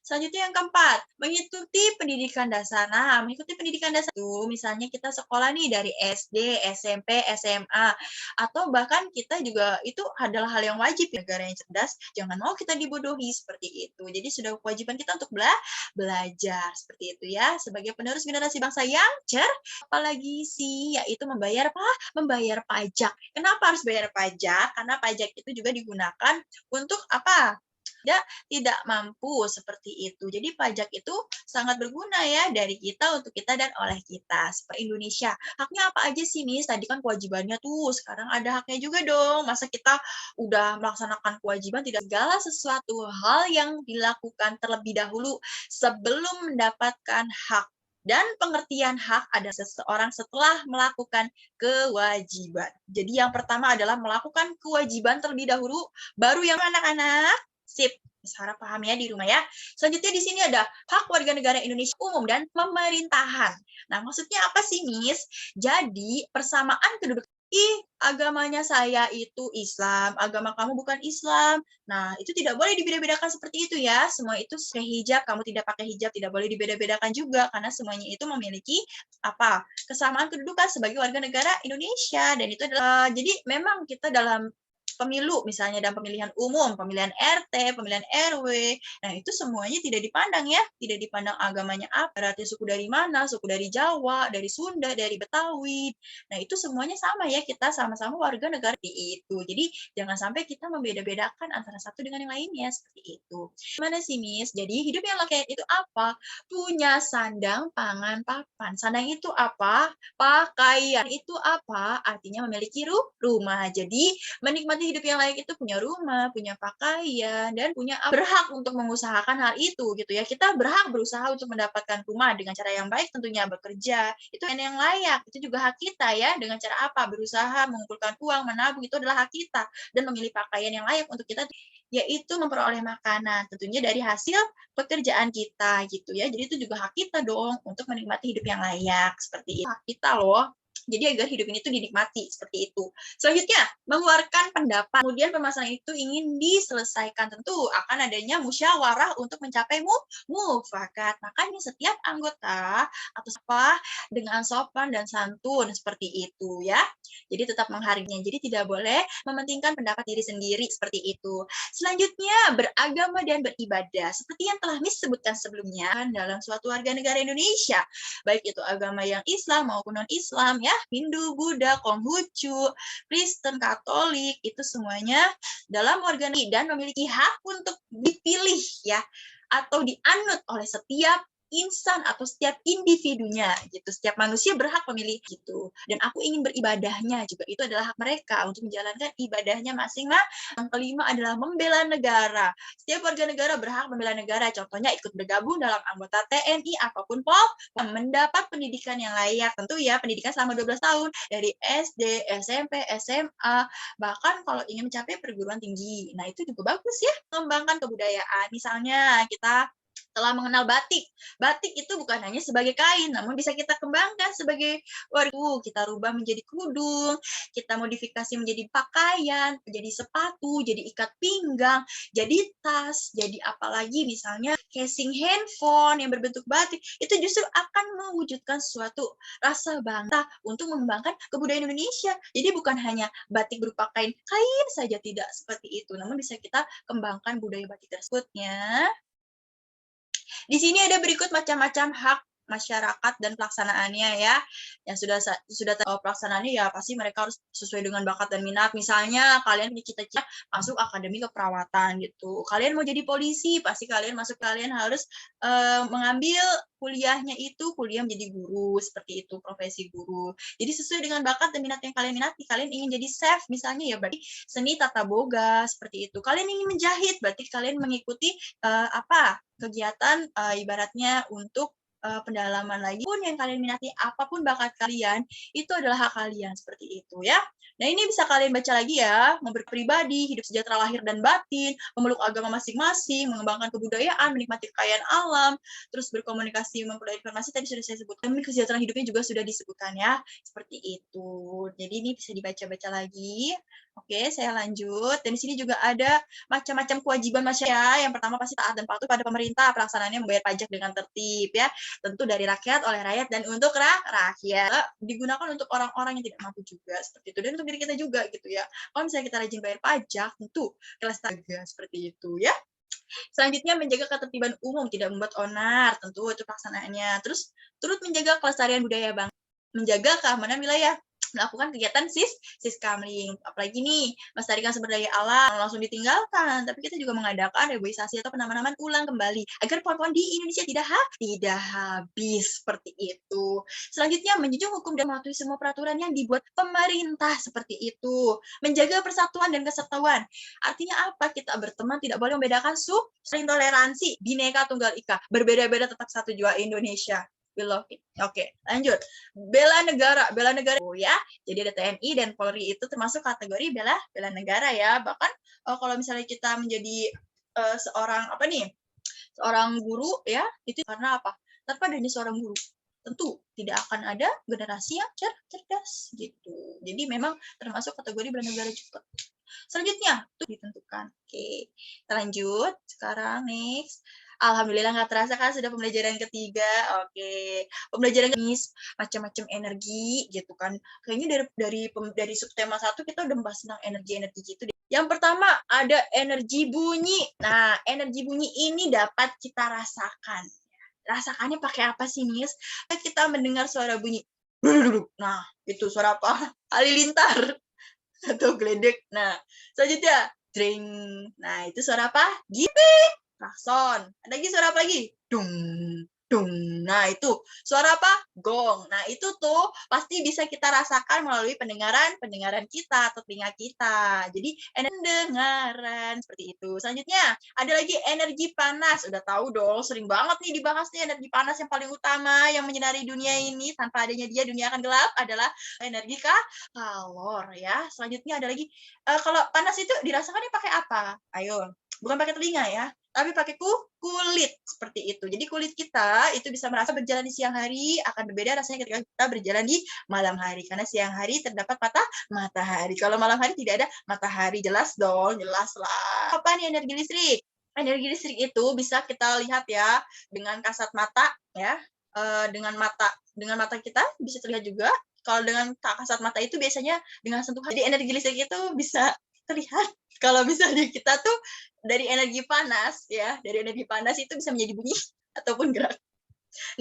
[SPEAKER 1] Selanjutnya yang keempat, mengikuti pendidikan dasar. Nah, mengikuti pendidikan dasar itu misalnya kita sekolah nih dari SD, SMP, SMA, atau bahkan kita juga itu adalah hal yang wajib ya, negara yang cerdas, jangan mau kita dibodohi seperti itu. Jadi sudah kewajiban kita untuk belajar seperti itu ya, sebagai penerus generasi bangsa yang apalagi sih, yaitu membayar apa? Membayar pajak. Kenapa harus bayar pajak? Karena pajak itu juga digunakan untuk apa? Tidak mampu seperti itu. Jadi pajak itu sangat berguna ya dari kita untuk kita dan oleh kita. Seperti Indonesia. Haknya apa aja sih, Miss? Tadi kan kewajibannya tuh, sekarang ada haknya juga dong. Masa kita udah melaksanakan kewajiban tidak segala sesuatu hal yang dilakukan terlebih dahulu sebelum mendapatkan hak. Dan pengertian hak ada seseorang setelah melakukan kewajiban. Jadi yang pertama adalah melakukan kewajiban terlebih dahulu, baru yang anak-anak. Sip, harap paham ya di rumah ya. Selanjutnya di sini ada hak warga negara Indonesia umum dan pemerintahan. Nah, maksudnya apa sih, Miss? Jadi, persamaan kedudukan agamanya saya itu Islam, agama kamu bukan Islam. Nah, itu tidak boleh dibeda-bedakan seperti itu ya. Semua itu pakai hijab, kamu tidak pakai hijab, tidak boleh dibeda-bedakan juga karena semuanya itu memiliki kesamaan kedudukan sebagai warga negara Indonesia dan itu adalah jadi memang kita dalam pemilu, misalnya dalam pemilihan umum, pemilihan RT, pemilihan RW, nah itu semuanya tidak dipandang ya, tidak dipandang agamanya apa, berarti suku dari mana, suku dari Jawa, dari Sunda, dari Betawi, nah itu semuanya sama ya, kita sama-sama warga negara itu. Jadi jangan sampai kita membeda-bedakan antara satu dengan yang lainnya, seperti itu. Gimana sih, Miss? Jadi hidup yang layak itu apa? Punya sandang, pangan, papan. Sandang itu apa? Pakaian. Itu apa? Artinya memiliki rumah. Jadi menikmati hidup yang layak itu punya rumah, punya pakaian, dan punya berhak untuk mengusahakan hal itu gitu ya. Kita berhak berusaha untuk mendapatkan rumah dengan cara yang baik tentunya bekerja. Itu yang layak, itu juga hak kita ya. Dengan cara apa? Berusaha mengumpulkan uang, menabung itu adalah hak kita dan memilih pakaian yang layak untuk kita yaitu memperoleh makanan tentunya dari hasil pekerjaan kita gitu ya. Jadi itu juga hak kita dong untuk menikmati hidup yang layak seperti itu. Hak kita loh. Jadi agar hidup ini tuh dinikmati seperti itu. Selanjutnya, mengeluarkan pendapat. Kemudian permasalahan itu ingin diselesaikan tentu akan adanya musyawarah untuk mencapai mufakat. Makanya setiap anggota atau apa dengan sopan dan santun seperti itu ya. Jadi tetap menghargainya. Jadi tidak boleh mementingkan pendapat diri sendiri seperti itu. Selanjutnya, beragama dan beribadah. Seperti yang telah Miss sebutkan sebelumnya dalam suatu warga negara Indonesia, baik itu agama yang Islam maupun non-Islam ya, Hindu, Buddha, Konghucu, Kristen, Katolik, itu semuanya dalam warga negara dan memiliki hak untuk dipilih ya atau dianut oleh setiap insan atau setiap individunya gitu. Setiap manusia berhak memilih gitu. Dan aku ingin beribadahnya juga. Itu adalah hak mereka untuk menjalankan ibadahnya masing-masing. Yang kelima adalah membela negara. Setiap warga negara berhak membela negara. Contohnya ikut bergabung dalam anggota TNI apapun mendapat pendidikan yang layak. Tentu ya, pendidikan selama 12 tahun dari SD, SMP, SMA, bahkan kalau ingin mencapai perguruan tinggi. Nah, itu juga bagus ya, mengembangkan kebudayaan. Misalnya kita telah mengenal batik. Batik itu bukan hanya sebagai kain, namun bisa kita kembangkan sebagai kita rubah menjadi kudung, kita modifikasi menjadi pakaian, jadi sepatu, jadi ikat pinggang, jadi tas, jadi apalagi misalnya casing handphone yang berbentuk batik, itu justru akan mewujudkan suatu rasa bangga untuk mengembangkan kebudayaan Indonesia. Jadi bukan hanya batik berupa kain saja, tidak seperti itu, namun bisa kita kembangkan budaya batik tersebutnya. Di sini ada berikut macam-macam hak masyarakat dan pelaksanaannya ya. Yang sudah tahu pelaksanaannya ya pasti mereka harus sesuai dengan bakat dan minat. Misalnya kalian punya cita-cita masuk akademi keperawatan gitu. Kalian mau jadi polisi, pasti kalian harus mengambil kuliahnya itu kuliah menjadi guru, seperti itu, profesi guru. Jadi sesuai dengan bakat dan minat yang kalian minati. Kalian ingin jadi chef misalnya ya berarti seni tata boga seperti itu. Kalian ingin menjahit berarti kalian mengikuti kegiatan ibaratnya untuk pendalaman lagi pun yang kalian minati, apapun bakat kalian, itu adalah hak kalian, seperti itu ya. Nah, ini bisa kalian baca lagi ya, pribadi, hidup sejahtera lahir dan batin, memeluk agama masing-masing, mengembangkan kebudayaan, menikmati kekayaan alam, terus berkomunikasi, memperoleh informasi, tadi sudah saya sebutkan, kesejahteraan hidupnya juga sudah disebutkan ya, seperti itu. Jadi ini bisa dibaca-baca lagi. Oke, saya lanjut. Dan di sini juga ada macam-macam kewajiban masyarakat. Yang pertama pasti taat dan patuh pada pemerintah, pelaksanaannya membayar pajak dengan tertib ya. Tentu dari rakyat, oleh rakyat, dan untuk rakyat. Digunakan untuk orang-orang yang tidak mampu juga, seperti itu. Dan untuk diri kita juga gitu ya. Kalau misalnya kita rajin bayar pajak, tentu kelas tenaga seperti itu ya. Selanjutnya menjaga ketertiban umum, tidak membuat onar, tentu itu pelaksanaannya. Terus turut menjaga kelestarian budaya bangsa, menjaga keamanan wilayah, melakukan kegiatan siskamling. Apalagi nih, melestarikan sumber daya alam, langsung ditinggalkan. Tapi kita juga mengadakan reboisasi atau penanaman ulang kembali, agar pohon-pohon di Indonesia tidak habis, seperti itu. Selanjutnya, menjunjung hukum dan mematuhi semua peraturan yang dibuat pemerintah, seperti itu. Menjaga persatuan dan kesatuan. Artinya apa? Kita berteman tidak boleh membedakan saling toleransi, bineka tunggal ika, berbeda-beda tetap satu jua Indonesia. Oke, lanjut. Bela negara oh ya. Jadi ada TNI dan Polri itu termasuk kategori bela negara ya. Bahkan kalau misalnya kita menjadi seorang guru ya, itu karena apa? Tanpa adanya seorang guru, tentu tidak akan ada generasi yang cerdas gitu. Jadi memang termasuk kategori bela negara juga. Selanjutnya itu ditentukan. Oke, kita lanjut sekarang next. Alhamdulillah nggak terasa kan sudah pembelajaran ketiga. Oke, pembelajaran macam-macam energi gitu kan. Kayaknya dari subtema 1 kita udah bahas tentang energi-energi gitu. Yang pertama ada energi bunyi. Nah, energi bunyi ini dapat kita rasakan. Rasakannya pakai apa sih, Miss? Kita mendengar suara bunyi. Nah, itu suara apa? Halilintar atau geledek. Nah, selanjutnya dring. Nah, itu suara apa? Giping. Klakson. Ada lagi suara apa lagi? Dung. Dung. Nah, itu suara apa? Gong. Nah, itu tuh pasti bisa kita rasakan melalui pendengaran kita atau telinga kita. Jadi, pendengaran seperti itu. Selanjutnya, ada lagi energi panas. Udah tahu dong, sering banget nih dibahas nih energi panas yang paling utama yang menyinari dunia ini. Tanpa adanya dia, dunia akan gelap adalah energi kalor ya. Selanjutnya ada lagi, kalau panas itu dirasakannya pakai apa? Ayo, bukan pakai telinga ya, tapi pakai kulit seperti itu. Jadi kulit kita itu bisa merasa berjalan di siang hari akan berbeda rasanya ketika kita berjalan di malam hari. Karena siang hari terdapat matahari. Kalau malam hari tidak ada matahari, jelas dong, jelas lah. Apa nih energi listrik? Energi listrik itu bisa kita lihat ya dengan kasat mata ya. Dengan mata kita bisa terlihat juga. Kalau dengan kasat mata itu biasanya dengan sentuhan. Jadi energi listrik itu bisa terlihat kalau misalnya kita tuh dari energi panas ya, dari energi panas itu bisa menjadi bunyi ataupun gerak.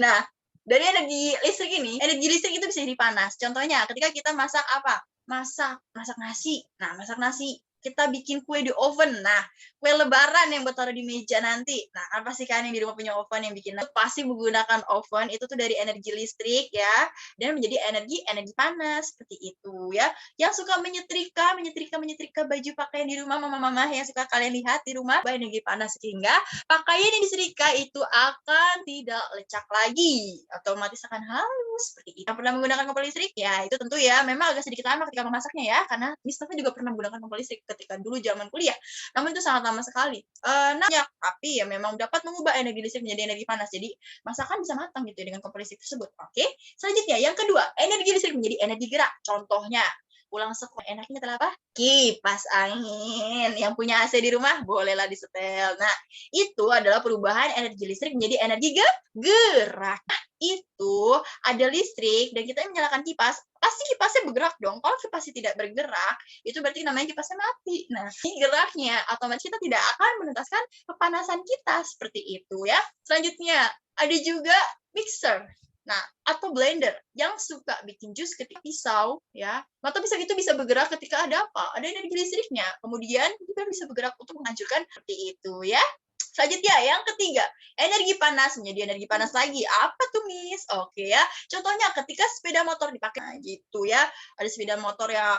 [SPEAKER 1] Nah, dari energi listrik itu bisa jadi panas. Contohnya ketika kita masak apa? Masak nasi. Nah, masak nasi kita bikin kue di oven. Nah, kue lebaran yang buat taruh di meja nanti. Nah, kan pasti kan yang di rumah punya oven yang bikin itu pasti menggunakan oven itu tuh dari energi listrik ya, dan menjadi energi panas seperti itu ya. Yang suka menyetrika baju pakaian di rumah, mama-mama yang suka kalian lihat di rumah, energi panas sehingga pakaian yang disetrika itu akan tidak lecak lagi, otomatis akan halus seperti itu. Yang pernah menggunakan kompor listrik ya itu tentu ya memang agak sedikit lama ketika memasaknya ya, karena Miss Nova juga pernah menggunakan kompor listrik ketika dulu zaman kuliah. Namun itu sangat lama sekali. Tapi ya memang dapat mengubah energi listrik menjadi energi panas. Jadi masakan bisa matang gitu ya dengan kompor listrik tersebut. Oke. Selanjutnya yang kedua, energi listrik menjadi energi gerak. Contohnya pulang sekolah enaknya adalah apa? Kipas angin. Yang punya AC di rumah bolehlah disetel. Nah, itu adalah perubahan energi listrik menjadi energi gerak. Itu ada listrik dan kita menyalakan kipas, pasti kipasnya bergerak dong. Kalau kipasnya tidak bergerak, itu berarti namanya kipasnya mati. Nah, ini geraknya otomatis kita tidak akan menuntaskan kepanasan kita seperti itu ya. Selanjutnya, ada juga mixer. Nah, atau blender yang suka bikin jus ketika pisau ya. Atau pisau itu bisa bergerak ketika ada apa? Ada energi listriknya. Kemudian juga bisa bergerak untuk menghancurkan seperti itu ya. Selanjutnya yang ketiga, energi panas menjadi energi panas lagi. Apa tuh, Miss? Oke ya. Contohnya ketika sepeda motor dipakai nah, gitu ya. Ada sepeda motor ya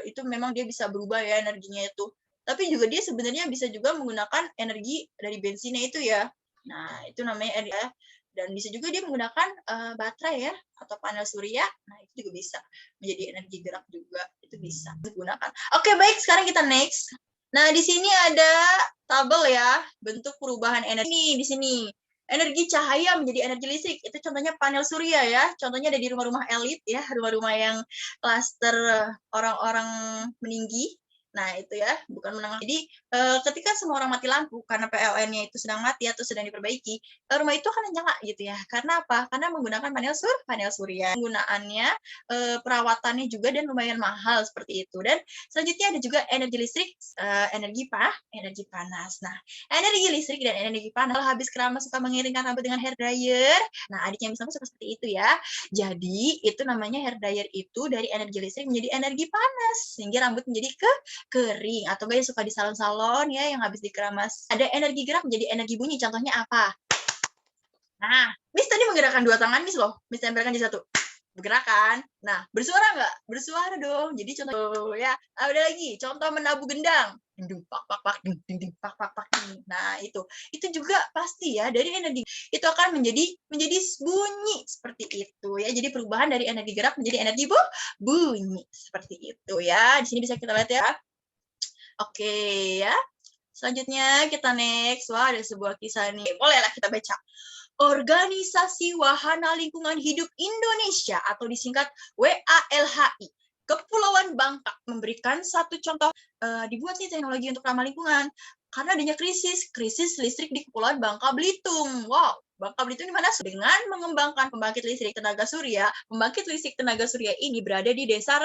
[SPEAKER 1] itu memang dia bisa berubah ya energinya itu. Tapi juga dia sebenarnya bisa juga menggunakan energi dari bensinnya itu ya. Nah, itu namanya energi ya. Dan bisa juga dia menggunakan baterai ya atau panel surya. Nah, itu juga bisa menjadi energi gerak juga. Itu bisa digunakan. Oke, baik. Sekarang kita next. Nah, di sini ada tabel ya, bentuk perubahan energi. Ini di sini. Energi cahaya menjadi energi listrik. Itu contohnya panel surya ya. Contohnya ada di rumah-rumah elit ya, rumah-rumah yang klaster orang-orang meninggi. Nah, itu ya, bukan menengah. Jadi, ketika semua orang mati lampu karena PLN-nya itu sedang mati atau sedang diperbaiki, rumah itu akan nyala gitu ya. Karena apa? Karena menggunakan panel surya. Penggunaannya, perawatannya juga dan lumayan mahal seperti itu. Dan selanjutnya ada juga energi listrik, energi panas. Nah, energi listrik dan energi panas kalau habis keramas suka mengiringkan rambut dengan hair dryer. Nah, adiknya misalnya suka seperti itu ya. Jadi, itu namanya hair dryer itu dari energi listrik menjadi energi panas sehingga rambut menjadi kering atau enggak yang suka di salon-salon ya yang habis dikeramas. Ada energi gerak menjadi energi bunyi. Contohnya apa? Nah, Miss tadi menggerakkan dua tangan Miss loh. Miss tempelkan di satu. Bergerakan. Nah, bersuara nggak? Bersuara dong. Jadi contoh ya. Ada lagi. Contoh menabuh gendang. Ding pak pak pak ding ding ding pak pak pak ding. Nah, itu juga pasti ya dari energi itu akan menjadi bunyi seperti itu ya. Jadi perubahan dari energi gerak menjadi energi bunyi seperti itu ya. Di sini bisa kita lihat ya. Oke ya. Selanjutnya kita next. Wah, ada sebuah kisah nih. Bolehlah kita baca. Organisasi Wahana Lingkungan Hidup Indonesia atau disingkat WALHI Kepulauan Bangka memberikan satu contoh dibuat nih teknologi untuk ramah lingkungan karena adanya krisis listrik di Kepulauan Bangka Belitung. Wow, Bangka Belitung di mana? Dengan mengembangkan pembangkit listrik tenaga surya. Pembangkit listrik tenaga surya ini berada di Desa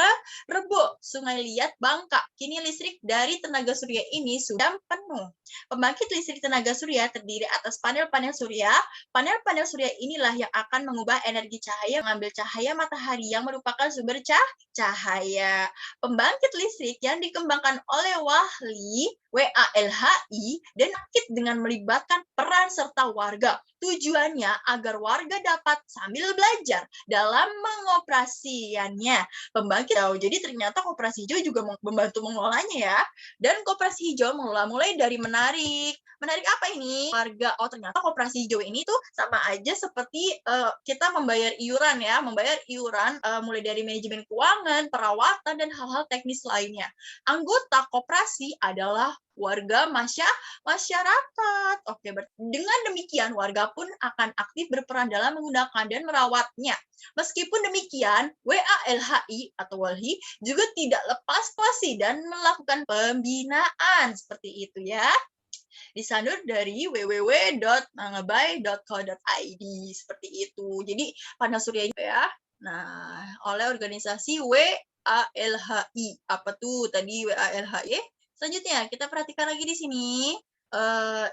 [SPEAKER 1] Rebo, Sungai Liat, Bangka. Kini listrik dari tenaga surya ini sudah penuh. Pembangkit listrik tenaga surya terdiri atas panel-panel surya. Panel-panel surya inilah yang akan mengubah energi cahaya, mengambil cahaya matahari yang merupakan sumber cahaya. Pembangkit listrik yang dikembangkan oleh WALHI dan dengan melibatkan peran serta warga. Tujuannya agar warga dapat sambil belajar dalam mengoperasikannya. Pembangkit jadi ternyata koperasi hijau juga membantu mengelolanya ya. Dan koperasi hijau mengelola mulai dari menarik apa ini? Warga. Oh, ternyata koperasi hijau ini tuh sama aja seperti kita membayar iuran ya, mulai dari manajemen keuangan, perawatan dan hal-hal teknis lainnya. Anggota koperasi adalah warga masyarakat. Oke, dengan demikian warga pun akan aktif berperan dalam menggunakan dan merawatnya. Meskipun demikian, WALHI atau WALHI juga tidak lepas pasi dan melakukan pembinaan seperti itu ya. Disandur dari www.mangabai.co.id seperti itu. Jadi panel surya ya. Nah, oleh organisasi WALHI. Apa tuh tadi WALHI? Selanjutnya kita perhatikan lagi di sini.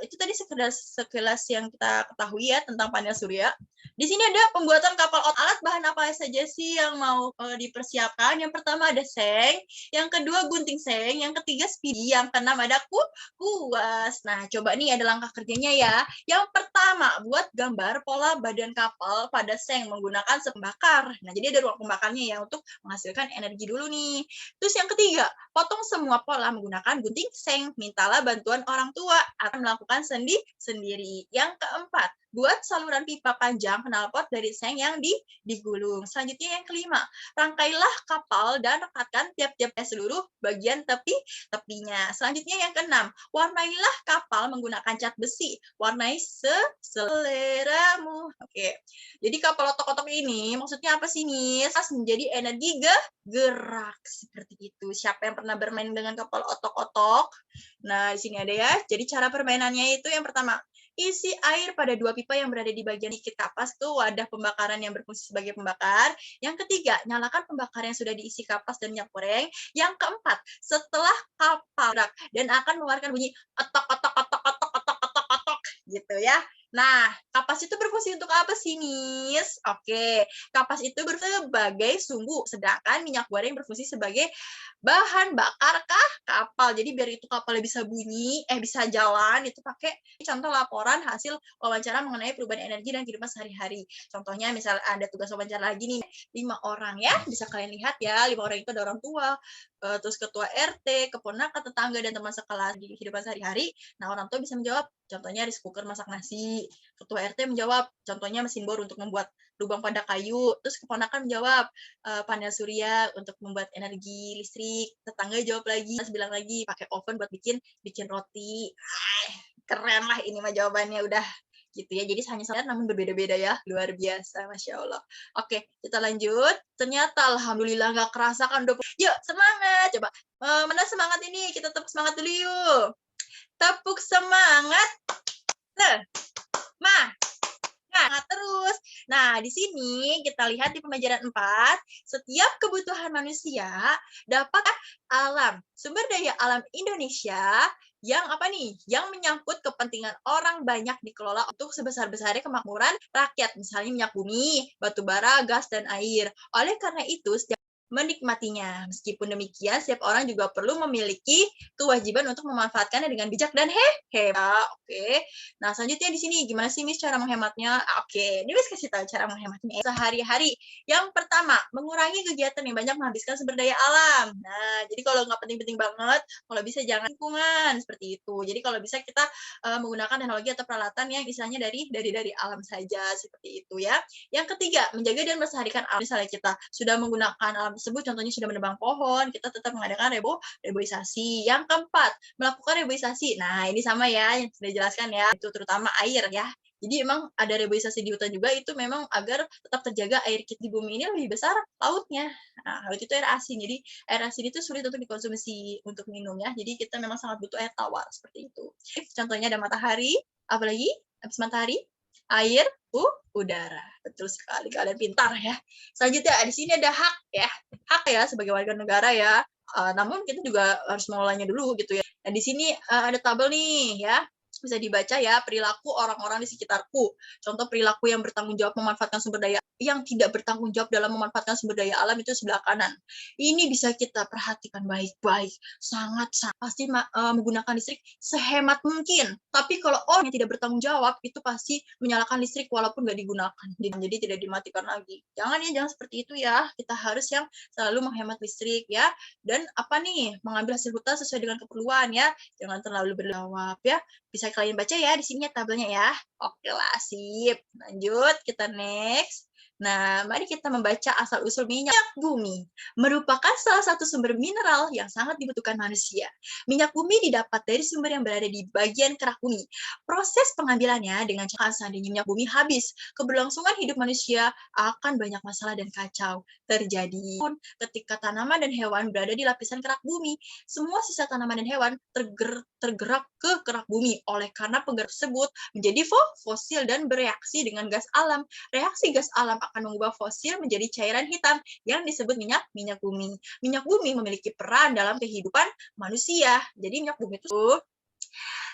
[SPEAKER 1] Itu tadi sekilas yang kita ketahui ya tentang panel surya. Di sini ada pembuatan kapal alat bahan apa saja sih yang mau dipersiapkan. Yang pertama ada seng, yang kedua gunting seng, yang ketiga speedy, yang keenam ada kuas. Nah, coba nih ada langkah kerjanya ya. Yang pertama, buat gambar pola badan kapal pada seng menggunakan pembakar. Nah, jadi ada ruang pembakarnya ya untuk menghasilkan energi dulu nih. Terus yang ketiga, potong semua pola menggunakan gunting seng. Mintalah bantuan orang tua akan melakukan sendiri. Yang keempat, buat saluran pipa panjang knalpot dari seng yang digulung. Selanjutnya yang kelima, rangkailah kapal dan rekatkan tiap-tiap seluruh bagian tepinya. Selanjutnya yang keenam, warnailah kapal menggunakan cat besi. Warnai seleramu. Oke. Jadi kapal otok-otok ini maksudnya apa sih, Miss? Menjadi energi gerak seperti itu. Siapa yang pernah bermain dengan kapal otok-otok? Nah, di sini ada ya. Jadi cara permainannya itu yang pertama, isi air pada dua pipa yang berada di bagian dikit kapas tuh wadah pembakaran yang berfungsi sebagai pembakar. Yang ketiga, nyalakan pembakar yang sudah diisi kapas dan minyak goreng. Yang keempat, setelah kapal gerak dan akan mengeluarkan bunyi otok otok otok otok otok otok otok gitu ya. Nah, kapas itu berfungsi untuk apa sih, Miss? Oke, kapas itu sebagai sumbu, sedangkan minyak goreng berfungsi sebagai bahan bakar kapal. Jadi biar itu kapalnya bisa bunyi, bisa jalan, itu pakai contoh laporan hasil wawancara mengenai perubahan energi dan kehidupan sehari-hari. Contohnya misal ada tugas wawancara lagi nih, 5 orang ya, bisa kalian lihat ya, 5 orang itu ada orang tua, terus ketua RT, keponakan, tetangga, dan teman sekelas di kehidupan sehari-hari. Nah, orang tua bisa menjawab, contohnya rice cooker masak nasi. Ketua RT menjawab, contohnya mesin bor untuk membuat lubang pada kayu. Terus keponakan menjawab, panel surya untuk membuat energi listrik. Tetangga jawab lagi, bilang lagi pakai oven buat bikin roti. Keren lah ini mah jawabannya udah gitu ya. Jadi hanya satu namun berbeda-beda ya. Luar biasa, Masya Allah. Oke, kita lanjut. Ternyata Alhamdulillah nggak kerasa kan. Yuk, semangat. Coba, mana semangat ini? Kita tepuk semangat dulu yuk. Tepuk semangat. Nah, terus. Nah, di sini kita lihat di pembelajaran 4, setiap kebutuhan manusia dapat alam, sumber daya alam Indonesia yang apa nih? Yang menyangkut kepentingan orang banyak dikelola untuk sebesar-besarnya kemakmuran rakyat, misalnya minyak bumi, batu bara, gas, dan air. Oleh karena itu, setiap menikmatinya. Meskipun demikian, setiap orang juga perlu memiliki kewajiban untuk memanfaatkannya dengan bijak dan hebat. Oke. Nah, selanjutnya di sini gimana sih Miss cara menghematnya? Oke, ini Miss kasih tahu cara menghematnya sehari-hari. Yang pertama, mengurangi kegiatan yang banyak menghabiskan sumber daya alam. Nah, jadi kalau nggak penting-penting banget, kalau bisa jangan lingkungan seperti itu. Jadi kalau bisa kita menggunakan teknologi atau peralatan yang istilahnya dari alam saja seperti itu ya. Yang ketiga, menjaga dan melestarikan alam. Misalnya kita sudah menggunakan alam tersebut, contohnya sudah menebang pohon, kita tetap mengadakan reboisasi. Yang keempat, melakukan reboisasi. Nah, ini sama ya yang sudah dijelaskan ya, itu terutama air ya. Jadi emang ada reboisasi di hutan juga itu memang agar tetap terjaga air kita di bumi ini lebih besar lautnya. Nah, laut itu air asin. Jadi air asin itu sulit untuk dikonsumsi untuk minum ya. Jadi kita memang sangat butuh air tawar seperti itu. Contohnya ada matahari, apalagi habis matahari, air, udara. Betul sekali, kalian pintar ya. Selanjutnya di sini ada hak ya. Hak ya sebagai warga negara ya. Namun kita juga harus mengelolanya dulu gitu ya. Nah, di sini ada tabel nih ya. Bisa dibaca ya, perilaku orang-orang di sekitarku. Contoh perilaku yang bertanggung jawab memanfaatkan sumber daya, yang tidak bertanggung jawab dalam memanfaatkan sumber daya alam itu sebelah kanan. Ini bisa kita perhatikan baik-baik. Sangat pasti menggunakan listrik sehemat mungkin. Tapi kalau orang yang tidak bertanggung jawab, itu pasti menyalakan listrik walaupun nggak digunakan. Jadi tidak dimatikan lagi. Jangan ya, jangan seperti itu ya. Kita harus yang selalu menghemat listrik ya. Dan apa nih, mengambil hasil hutan sesuai dengan keperluan ya. Jangan terlalu berjawab ya. Bisa kalian baca ya, di sini tabelnya ya. Oke lah, sip. Lanjut, kita next. Nah, mari kita membaca asal-usul minyak bumi. Merupakan salah satu sumber mineral yang sangat dibutuhkan manusia. Minyak bumi didapat dari sumber yang berada di bagian kerak bumi. Proses pengambilannya dengan cara seandainya minyak bumi habis, keberlangsungan hidup manusia akan banyak masalah dan kacau terjadi. Ketika tanaman dan hewan berada di lapisan kerak bumi, semua sisa tanaman dan hewan tergerak ke kerak bumi. Oleh karena penggerak tersebut menjadi fosil dan bereaksi dengan gas alam. Reaksi gas alam akan mengubah fosil menjadi cairan hitam yang disebut minyak bumi. Minyak bumi memiliki peran dalam kehidupan manusia. Jadi minyak bumi itu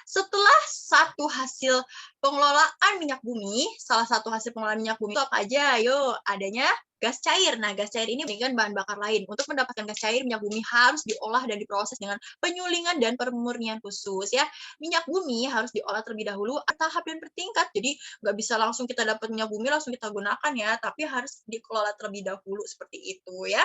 [SPEAKER 1] Setelah satu hasil pengelolaan minyak bumi, salah satu hasil pengelolaan minyak bumi itu apa aja? Ayo, adanya gas cair. Nah, gas cair ini dengan bahan bakar lain. Untuk mendapatkan gas cair, minyak bumi harus diolah dan diproses dengan penyulingan dan pemurnian khusus ya. Minyak bumi harus diolah terlebih dahulu tahap dan bertingkat. Jadi nggak bisa langsung kita dapat minyak bumi langsung kita gunakan ya, tapi harus dikelola terlebih dahulu seperti itu ya.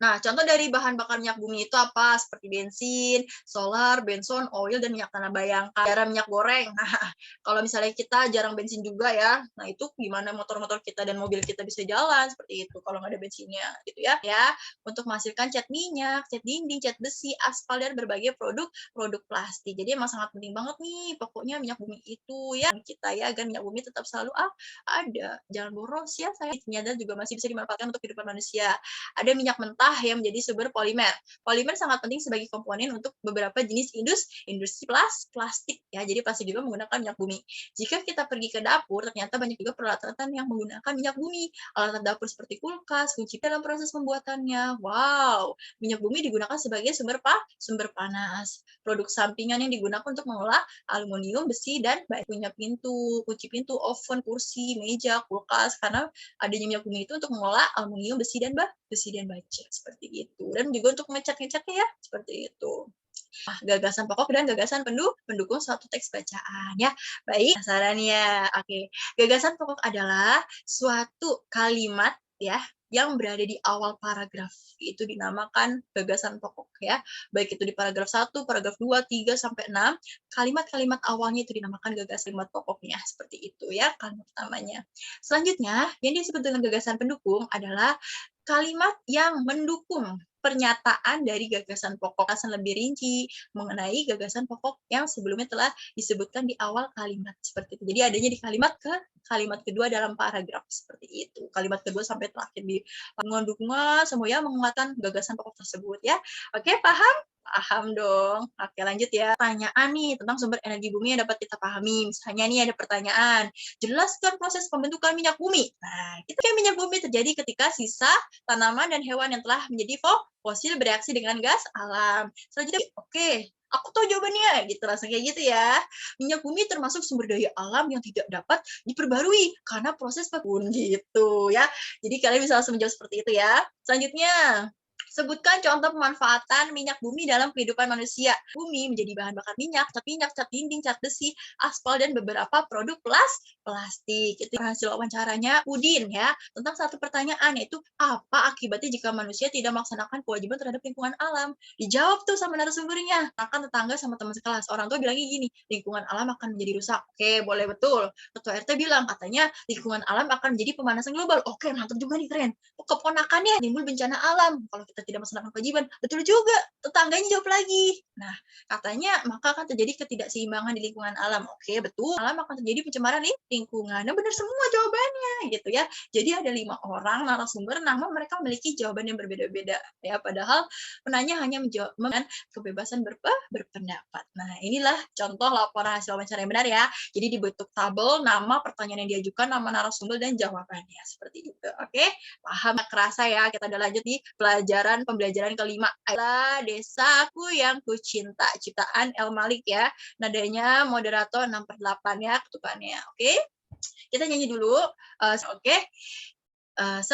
[SPEAKER 1] Nah, contoh dari bahan bakar minyak bumi itu apa? Seperti bensin, solar, benson, oil, dan minyak tanah. Bayangkan, jarang minyak goreng. Nah, kalau misalnya kita jarang bensin juga ya, nah itu gimana motor-motor kita dan mobil kita bisa jalan seperti itu kalau nggak ada bensinnya gitu ya. Ya, untuk menghasilkan cat minyak, cat dinding, cat besi, aspal, dan berbagai produk plastik. Jadi emang sangat penting banget nih pokoknya minyak bumi itu ya kita ya agar minyak bumi tetap selalu ada. Jangan boros ya saya. Ternyata juga masih bisa dimanfaatkan untuk kehidupan manusia. Ada minyak mentah yang menjadi sumber polimer. Polimer sangat penting sebagai komponen untuk beberapa jenis industri plastik ya. Jadi plastik juga menggunakan minyak bumi. Jika kita pergi ke dapur, ternyata banyak juga peralatan yang menggunakan minyak bumi. Alat dapur seperti kulkas, kunci dalam proses pembuatannya. Wow, minyak bumi digunakan sebagai sumber panas. Produk sampingan yang digunakan untuk mengolah aluminium, besi, dan punya pintu, kunci pintu, oven, kursi, meja, kulkas. Karena adanya minyak bumi itu untuk mengolah aluminium, besi dan baja seperti itu. Dan juga untuk ngecat-ngecatnya ya seperti itu. Nah, gagasan pokok dan gagasan pendukung suatu teks bacaan ya. Baik, penasaran ya. Oke. Gagasan pokok adalah suatu kalimat ya yang berada di awal paragraf. Itu dinamakan gagasan pokok ya. Baik itu di paragraf 1, paragraf 2, 3 sampai 6, kalimat-kalimat awalnya itu dinamakan gagasan kalimat pokoknya. Seperti itu ya kalimat pertamanya. Selanjutnya, yang disebut dengan gagasan pendukung adalah kalimat yang mendukung pernyataan dari gagasan pokok. Gagasan lebih rinci mengenai gagasan pokok yang sebelumnya telah disebutkan di awal kalimat seperti itu. Jadi adanya di kalimat kedua dalam paragraf seperti itu. Kalimat kedua sampai terakhir di dukungan semuanya menguatkan gagasan pokok tersebut ya. Oke, paham? Paham dong. Oke, lanjut ya. Pertanyaan nih tentang sumber energi bumi yang dapat kita pahami. Misalnya nih ada pertanyaan, jelaskan proses pembentukan minyak bumi. Nah, itu kayak minyak bumi terjadi ketika sisa tanaman dan hewan yang telah menjadi fosil bereaksi dengan gas alam. Selanjutnya, oke, aku tahu jawabannya, gitu langsung kayak gitu ya. Minyak bumi termasuk sumber daya alam yang tidak dapat diperbarui karena proses pun gitu ya. Jadi kalian bisa langsung menjawab seperti itu ya. Selanjutnya, sebutkan contoh pemanfaatan minyak bumi dalam kehidupan manusia. Bumi menjadi bahan bakar minyak, cat dinding, cat besi, aspal, dan beberapa produk plastik. Itu hasil wawancaranya Udin ya, tentang satu pertanyaan yaitu apa akibatnya jika manusia tidak melaksanakan kewajiban terhadap lingkungan alam. Dijawab tuh sama narasumbernya, akan tetangga sama teman sekelas. Orang tua bilangnya gini, lingkungan alam akan menjadi rusak. Oke, boleh betul. Ketua RT bilang katanya lingkungan alam akan menjadi pemanasan global. Oke, mantap juga nih, keren. Keponakannya timbul bencana alam kalau kita tidak melaksanakan kewajiban. Betul juga, tetangganya jawab lagi. Nah, katanya maka akan terjadi ketidakseimbangan di lingkungan alam. Oke, betul. Alam akan terjadi pencemaran lingkungan. Nah, benar semua jawabannya gitu ya. Jadi ada 5 orang narasumber, namun mereka memiliki jawaban yang berbeda-beda ya. Padahal penanya hanya menjawab dengan kebebasan berpendapat. Nah, inilah contoh laporan hasil wawancara yang benar ya. Jadi dibentuk tabel nama pertanyaan yang diajukan, nama narasumber dan jawabannya seperti itu. Oke, paham? Kerasa ya. Kita udah lanjut di pembelajaran kelima adalah Desaku yang Kucinta, ciptaan El Malik ya. Nadanya moderator 6/8 ya ketukannya. Oke, kita nyanyi dulu. Oke. 1,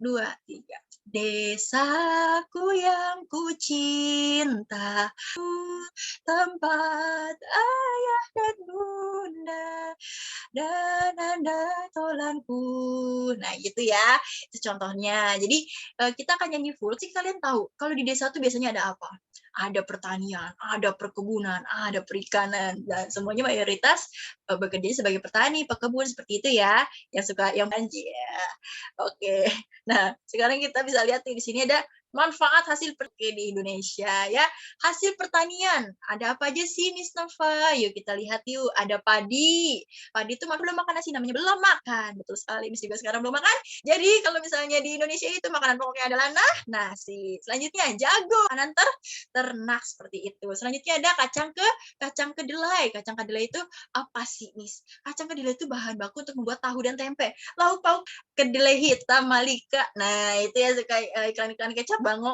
[SPEAKER 1] 2, 3. Desaku yang kucinta, tempat ayah dan bunda, dan anda tolanku. Nah, gitu ya. Itu contohnya. Jadi, kita akan nyanyi full. Sih kalian tahu, kalau di desa tuh biasanya ada apa? Ada pertanian, ada perkebunan, ada perikanan, dan semuanya mayoritas bekerja sebagai petani, pekebun, seperti itu ya. Yang suka, yang banjir. Oke. Nah, sekarang kita bisa lihat nih, di sini ada manfaat hasil di Indonesia ya. Hasil pertanian, ada apa aja sih Miss Nova? Yuk kita lihat yuk, ada padi. Padi itu belum makan nasi, namanya belum makan. Betul sekali, Miss juga sekarang belum makan. Jadi kalau misalnya di Indonesia itu makanan pokoknya adalah nasi. Selanjutnya jago, makanan ternak seperti itu. Selanjutnya ada kacang kedelai. Kacang kedelai itu apa sih, Miss? Kacang kedelai itu bahan baku untuk membuat tahu dan tempe. Lauk pauk kedelai hitam Malika. Nah, itu ya suka iklan-iklan kecap Bango,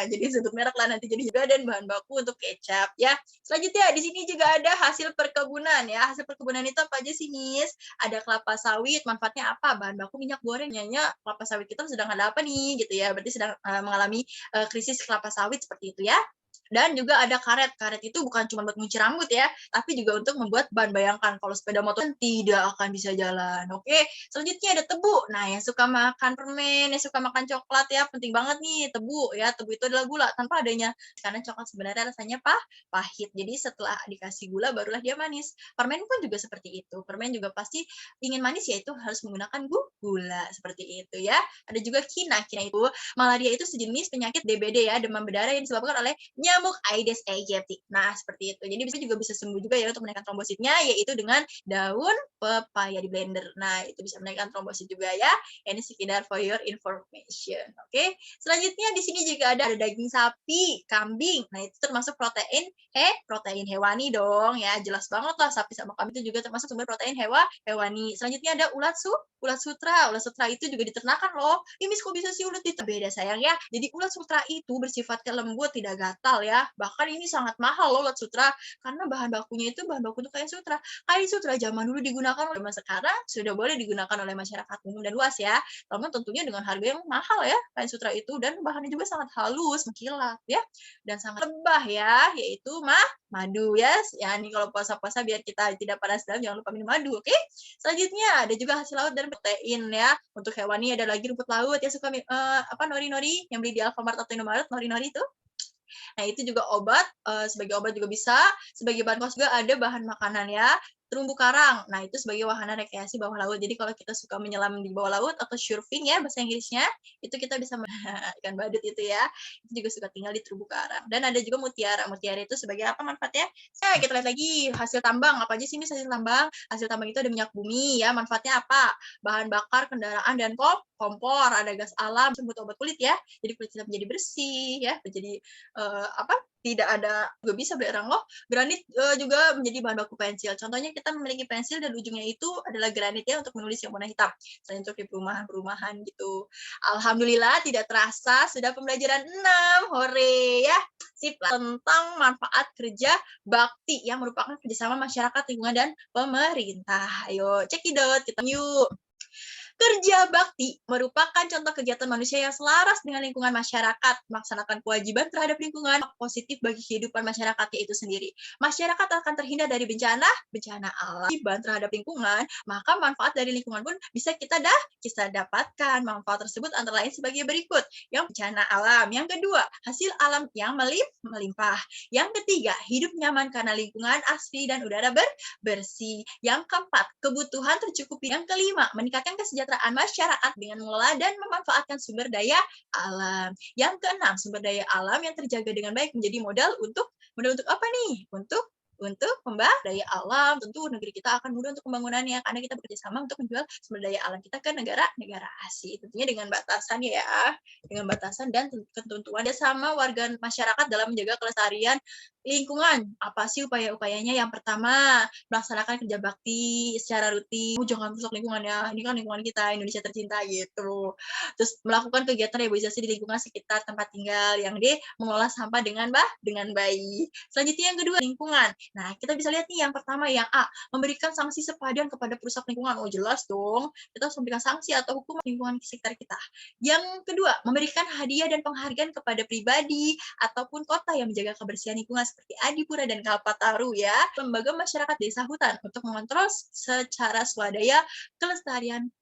[SPEAKER 1] jadi sebut merek lah nanti jadi juga, dan bahan baku untuk kecap ya. Selanjutnya di sini juga ada hasil perkebunan ya. Hasil perkebunan itu apa aja sih, Miss? Ada kelapa sawit, manfaatnya apa? Bahan baku minyak goreng. Nyanya kelapa sawit kita sedang ada apa nih gitu ya. Berarti sedang mengalami krisis kelapa sawit seperti itu ya. Dan juga ada karet. Karet itu bukan cuma buat ngunci rambut ya, tapi juga untuk membuat ban. Bayangkan kalau sepeda motor tidak akan bisa jalan. Oke, selanjutnya ada tebu. Nah, yang suka makan permen, yang suka makan coklat ya, penting banget nih tebu ya. Tebu itu adalah gula tanpa adanya, karena coklat sebenarnya rasanya pahit. Jadi setelah dikasih gula barulah dia manis. Permen pun juga seperti itu. Permen juga pasti ingin manis, yaitu harus menggunakan gula seperti itu ya. Ada juga kina. Kina itu malaria, itu sejenis penyakit DBD ya, demam berdarah yang disebabkan oleh nyamuk Aedes aegypti. Nah, seperti itu. Jadi bisa sembuh juga ya untuk menaikkan trombositnya, yaitu dengan daun pepaya di blender. Nah, itu bisa menaikkan trombosit juga ya. Ini sekedar for your information. Oke. Selanjutnya di sini juga ada daging sapi, kambing. Nah, itu termasuk protein hewani dong ya. Jelas banget lah, sapi sama kambing itu juga termasuk sumber protein hewani. Selanjutnya ada ulat sutra. Ulat sutra itu juga diternakan loh. Ini kok bisa sih ulat itu? Beda sayang ya. Jadi ulat sutra itu bersifat lembut, tidak gatal ya. Bahkan ini sangat mahal loh ulat sutra, karena bahan bakunya itu bahan baku untuk kain sutra. Kain sutra zaman dulu digunakan, zaman sekarang sudah boleh digunakan oleh masyarakat umum dan luas ya. Namun tentunya dengan harga yang mahal ya kain sutra itu, dan bahannya juga sangat halus, mengkilap ya, dan sangat lebah ya, yaitu madu ya. Ya ini kalau puasa-puasa biar kita tidak panas dalam, jangan lupa minum madu, oke? Selanjutnya ada juga hasil laut dan protein ya. Untuk hewani ada lagi rumput laut ya, suka nori-nori yang beli di Alfamart atau Indomaret, nori-nori itu. Nah, itu juga obat, sebagai obat juga bisa, sebagai bahan kos juga ada bahan makanan ya. Terumbu karang, nah itu sebagai wahana rekreasi bawah laut. Jadi kalau kita suka menyelam di bawah laut atau surfing ya bahasa Inggrisnya, itu kita bisa ikan badut itu ya. Itu juga suka tinggal di terumbu karang. Dan ada juga mutiara. Mutiara itu sebagai apa manfaatnya? Nah, kita lihat lagi hasil tambang. Apa aja sih Miss hasil tambang? Hasil tambang itu ada minyak bumi ya. Manfaatnya apa? Bahan bakar kendaraan dan kompor, ada gas alam, buat obat kulit ya. Jadi kulit kita menjadi bersih ya, menjadi tidak ada, juga bisa belerang loh. Granit juga menjadi bahan baku pensil. Contohnya kita memiliki pensil dan ujungnya itu adalah granit ya, untuk menulis yang warna hitam. Selain untuk di perumahan-perumahan gitu. Alhamdulillah tidak terasa sudah pembelajaran 6. Hore ya. Sip lah. Tentang manfaat kerja bakti yang merupakan kerjasama masyarakat, lingkungan, dan pemerintah. Ayo cekidot, kita yuk. Kerja bakti merupakan contoh kegiatan manusia yang selaras dengan lingkungan masyarakat, melaksanakan kewajiban terhadap lingkungan, positif bagi kehidupan masyarakatnya itu sendiri. Masyarakat akan terhindar dari bencana alam, kewajiban terhadap lingkungan, maka manfaat dari lingkungan pun bisa kita dapatkan. Manfaat tersebut antara lain sebagai berikut. Yang bencana alam, yang kedua, hasil alam yang melimpah. Yang ketiga, hidup nyaman karena lingkungan asri dan udara bersih. Yang keempat, kebutuhan tercukupi. Yang kelima, meningkatkan kesejahteraan masyarakat dengan mengelola dan memanfaatkan sumber daya alam. Yang keenam, sumber daya alam yang terjaga dengan baik menjadi modal untuk apa nih? Untuk membangun daya alam. Tentu negeri kita akan mudah untuk pembangunannya, karena kita bekerja sama untuk menjual sumber daya alam kita ke negara asing. Tentunya dengan batasan ya, dengan batasan dan ketentuan sama warga masyarakat dalam menjaga kelestarian lingkungan. Apa sih upaya-upayanya? Yang pertama, melaksanakan kerja bakti secara rutin. Jangan rusak lingkungan ya, ini kan lingkungan kita, Indonesia tercinta gitu. Terus melakukan kegiatan reboisasi di lingkungan sekitar tempat tinggal, yang mengelola sampah dengan baik. Selanjutnya yang kedua, lingkungan. Nah, kita bisa lihat nih yang pertama, yang A, memberikan sanksi sepadan kepada perusak lingkungan. Oh, jelas dong. Kita harus memberikan sanksi atau hukuman lingkungan sekitar kita. Yang kedua, memberikan hadiah dan penghargaan kepada pribadi ataupun kota yang menjaga kebersihan lingkungan seperti Adipura dan Kalpataru ya. Lembaga masyarakat desa hutan untuk mengontrol secara swadaya kelestarian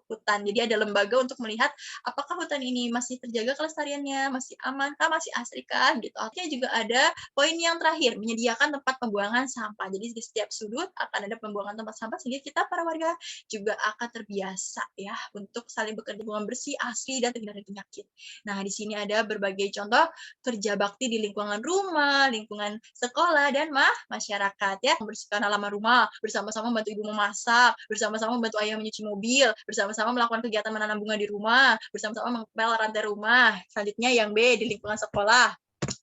[SPEAKER 1] hutan. Jadi ada lembaga untuk melihat apakah hutan ini masih terjaga kelestariannya, masih aman kah, masih asri kah gitu. Artinya juga ada poin yang terakhir, menyediakan tempat pembuangan sampah. Jadi di setiap sudut akan ada pembuangan tempat sampah, sehingga kita para warga juga akan terbiasa ya untuk saling bekerja dengan bersih, asri, dan terhindar dari penyakit. Nah, di sini ada berbagai contoh kerja bakti di lingkungan rumah, lingkungan sekolah, dan masyarakat ya. Membersihkan halaman rumah, bersama-sama membantu ibu memasak, bersama-sama membantu ayah menyuci mobil, bersama-sama melakukan kegiatan menanam bunga di rumah, bersama-sama mengepel rantai rumah. Selanjutnya yang B, di lingkungan sekolah.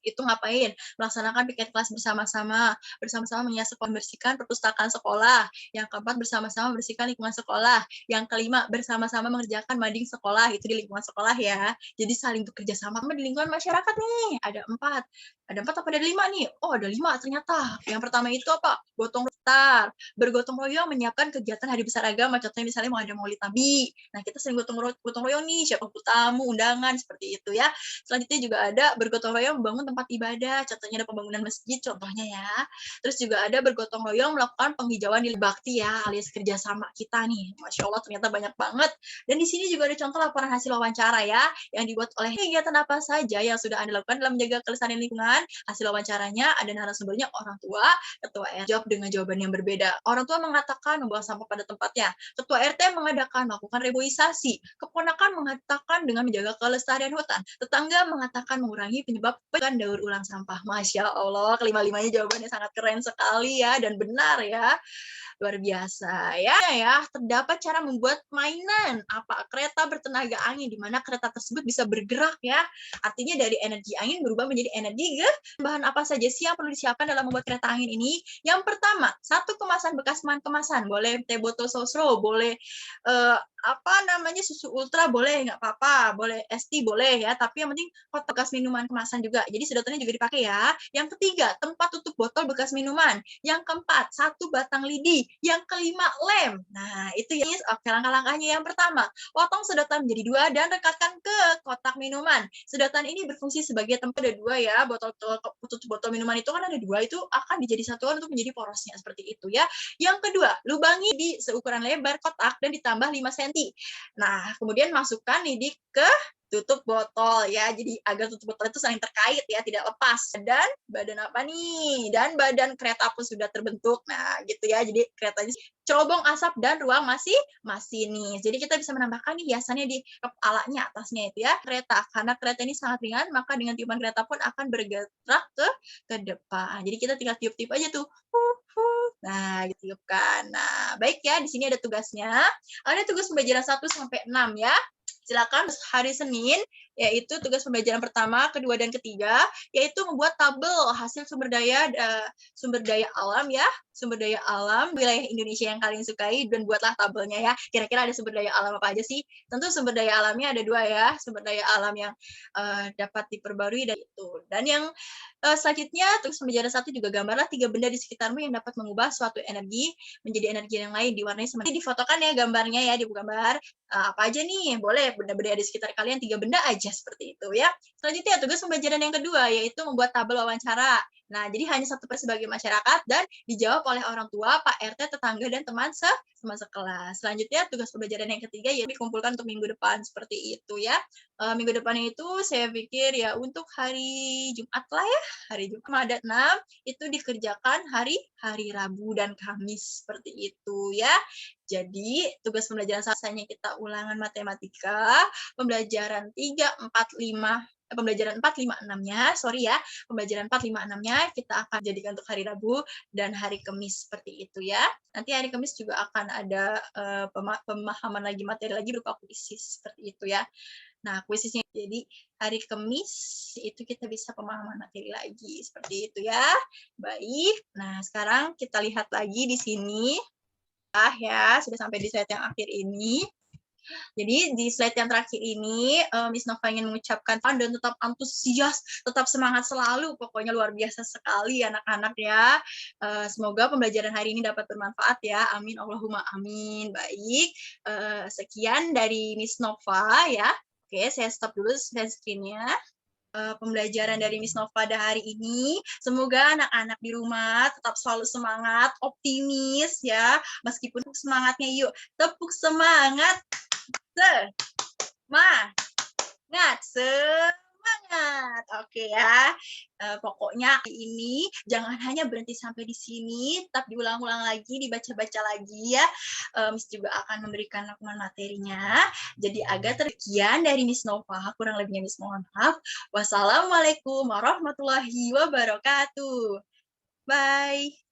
[SPEAKER 1] Itu ngapain? Melaksanakan piket kelas bersama-sama, bersama-sama membersihkan perpustakaan sekolah. Yang keempat, bersama-sama membersihkan lingkungan sekolah. Yang kelima, bersama-sama mengerjakan mading sekolah, itu di lingkungan sekolah ya. Jadi saling bekerja sama di lingkungan masyarakat nih. Ada 4. Ada 4 apa ada 5 nih? Oh, ada 5 ternyata. Yang pertama itu apa? Gotong royong. Bergotong royong menyiapkan kegiatan hari besar agama. Contohnya misalnya mau ada maulid nabi. Nah, kita sering gotong royong nih, siapa tamu, undangan, seperti itu ya. Selanjutnya juga ada bergotong royong membangun tempat ibadah. Contohnya ada pembangunan masjid, contohnya ya. Terus juga ada bergotong royong melakukan penghijauan di bakti ya, alias kerjasama kita nih. Masya Allah, ternyata banyak banget. Dan di sini juga ada contoh laporan hasil wawancara ya, yang dibuat oleh kegiatan apa saja yang sudah Anda lakukan dalam menjaga kelestarian lingkungan. Hasil wawancaranya ada narasumbernya orang tua, ketua RT jawab dengan jawaban yang berbeda. Orang tua mengatakan membuang sampah pada tempatnya. Ketua RT mengadakan melakukan reboisasi. Keponakan mengatakan dengan menjaga kelestarian hutan. Tetangga mengatakan mengurangi penyebab daur ulang sampah. Masya Allah, kelima-limanya jawabannya sangat keren sekali ya, dan benar ya. Luar biasa ya. Terdapat cara membuat mainan kereta bertenaga angin, di mana kereta tersebut bisa bergerak ya. Artinya dari energi angin berubah menjadi energi bahan apa saja sih yang perlu disiapkan dalam membuat kereta angin ini? Yang pertama, 1 kemasan bekas kemasan, boleh teh botol sosro, boleh susu ultra, boleh nggak apa-apa, boleh es tea boleh ya, tapi yang penting kotak bekas minuman kemasan juga. Jadi sedotannya juga dipakai ya. Yang ketiga, tempat tutup botol bekas minuman. Yang keempat, 1 batang lidi. Yang kelima, lem. Nah, itu ya. Oke, langkah-langkahnya yang pertama, potong sedotan menjadi 2 dan rekatkan ke kotak minuman. Sedotan ini berfungsi sebagai tempat, ada 2 ya, tutup botol minuman itu kan ada 2, itu akan dijadi satuan untuk menjadi porosnya seperti itu ya. Yang kedua, lubangi di seukuran lebar kotak dan ditambah 5 cm. Nah, kemudian masukkan lidi ke tutup botol ya, jadi agar tutup botol itu saling terkait ya, tidak lepas. Dan badan apa nih? Dan badan kereta pun sudah terbentuk. Nah, gitu ya. Jadi keretanya cerobong asap dan ruang masih masinis. Jadi kita bisa menambahkan nih hiasannya di kepalanya atasnya itu ya, kereta. Karena kereta ini sangat ringan, maka dengan tiupan kereta pun akan bergerak ke depan. Jadi kita tinggal tiup-tiup aja tuh. Nah, ditiupkan. Nah, baik ya, di sini ada tugasnya. Ada tugas pembelajaran 1 sampai 6 ya. Silakan hari Senin, yaitu tugas pembelajaran pertama, kedua, dan ketiga, yaitu membuat tabel hasil sumber daya alam ya, sumber daya alam wilayah Indonesia yang kalian sukai, dan buatlah tabelnya ya. Kira-kira ada sumber daya alam apa aja sih? Tentu sumber daya alamnya ada 2 ya, sumber daya alam yang dapat diperbarui dan itu. Dan yang selanjutnya, tugas pembelajaran 1 juga gambarlah 3 benda di sekitarmu yang dapat mengubah suatu energi menjadi energi yang lain, diwarnai seperti difotokan ya gambarnya ya, digambar apa aja nih, boleh benda-benda di sekitar kalian, 3 benda aja seperti itu ya. Selanjutnya tugas pembelajaran yang kedua, yaitu membuat tabel wawancara. Nah, jadi hanya 1 sebagai masyarakat dan dijawab oleh orang tua, Pak RT, tetangga, dan teman sekelas. Selanjutnya tugas pembelajaran yang ketiga yaitu dikumpulkan untuk minggu depan, seperti itu ya. Minggu depan itu saya pikir ya untuk hari Jumat lah ya, hari Jumat ada 6, itu dikerjakan hari Rabu dan Kamis, seperti itu ya. Jadi tugas pembelajaran selesainya kita ulangan matematika, pembelajaran 3, 4, 5, pembelajaran 4, 5, 6-nya, sorry ya, pembelajaran 4, 5, 6-nya kita akan jadikan untuk hari Rabu dan hari Kamis, seperti itu ya. Nanti hari Kamis juga akan ada pemahaman lagi, materi lagi berupa kuisis, seperti itu ya. Nah, kuisisnya jadi hari Kamis itu kita bisa pemahaman materi lagi, seperti itu ya. Baik, nah sekarang kita lihat lagi di sini. Ya, sudah sampai di slide yang akhir ini. Jadi di slide yang terakhir ini, Miss Nova ingin mengucapkan dan tetap antusias, tetap semangat selalu, pokoknya luar biasa sekali anak-anak ya. Semoga pembelajaran hari ini dapat bermanfaat ya, amin, Allahumma amin. Baik, sekian dari Miss Nova ya. Oke, saya stop dulu screen-nya. Pembelajaran dari Miss Nova pada hari ini. Semoga anak-anak di rumah tetap selalu semangat, optimis ya. Meskipun semangatnya yuk, tepuk semangat. Semangat. Oke ya. Pokoknya ini jangan hanya berhenti sampai di sini, tetap diulang-ulang lagi, dibaca-baca lagi ya. Miss juga akan memberikan rangkuman materinya. Jadi agak tersekian dari Miss Nova, kurang lebihnya Miss mohon maaf. Wassalamualaikum warahmatullahi wabarakatuh. Bye.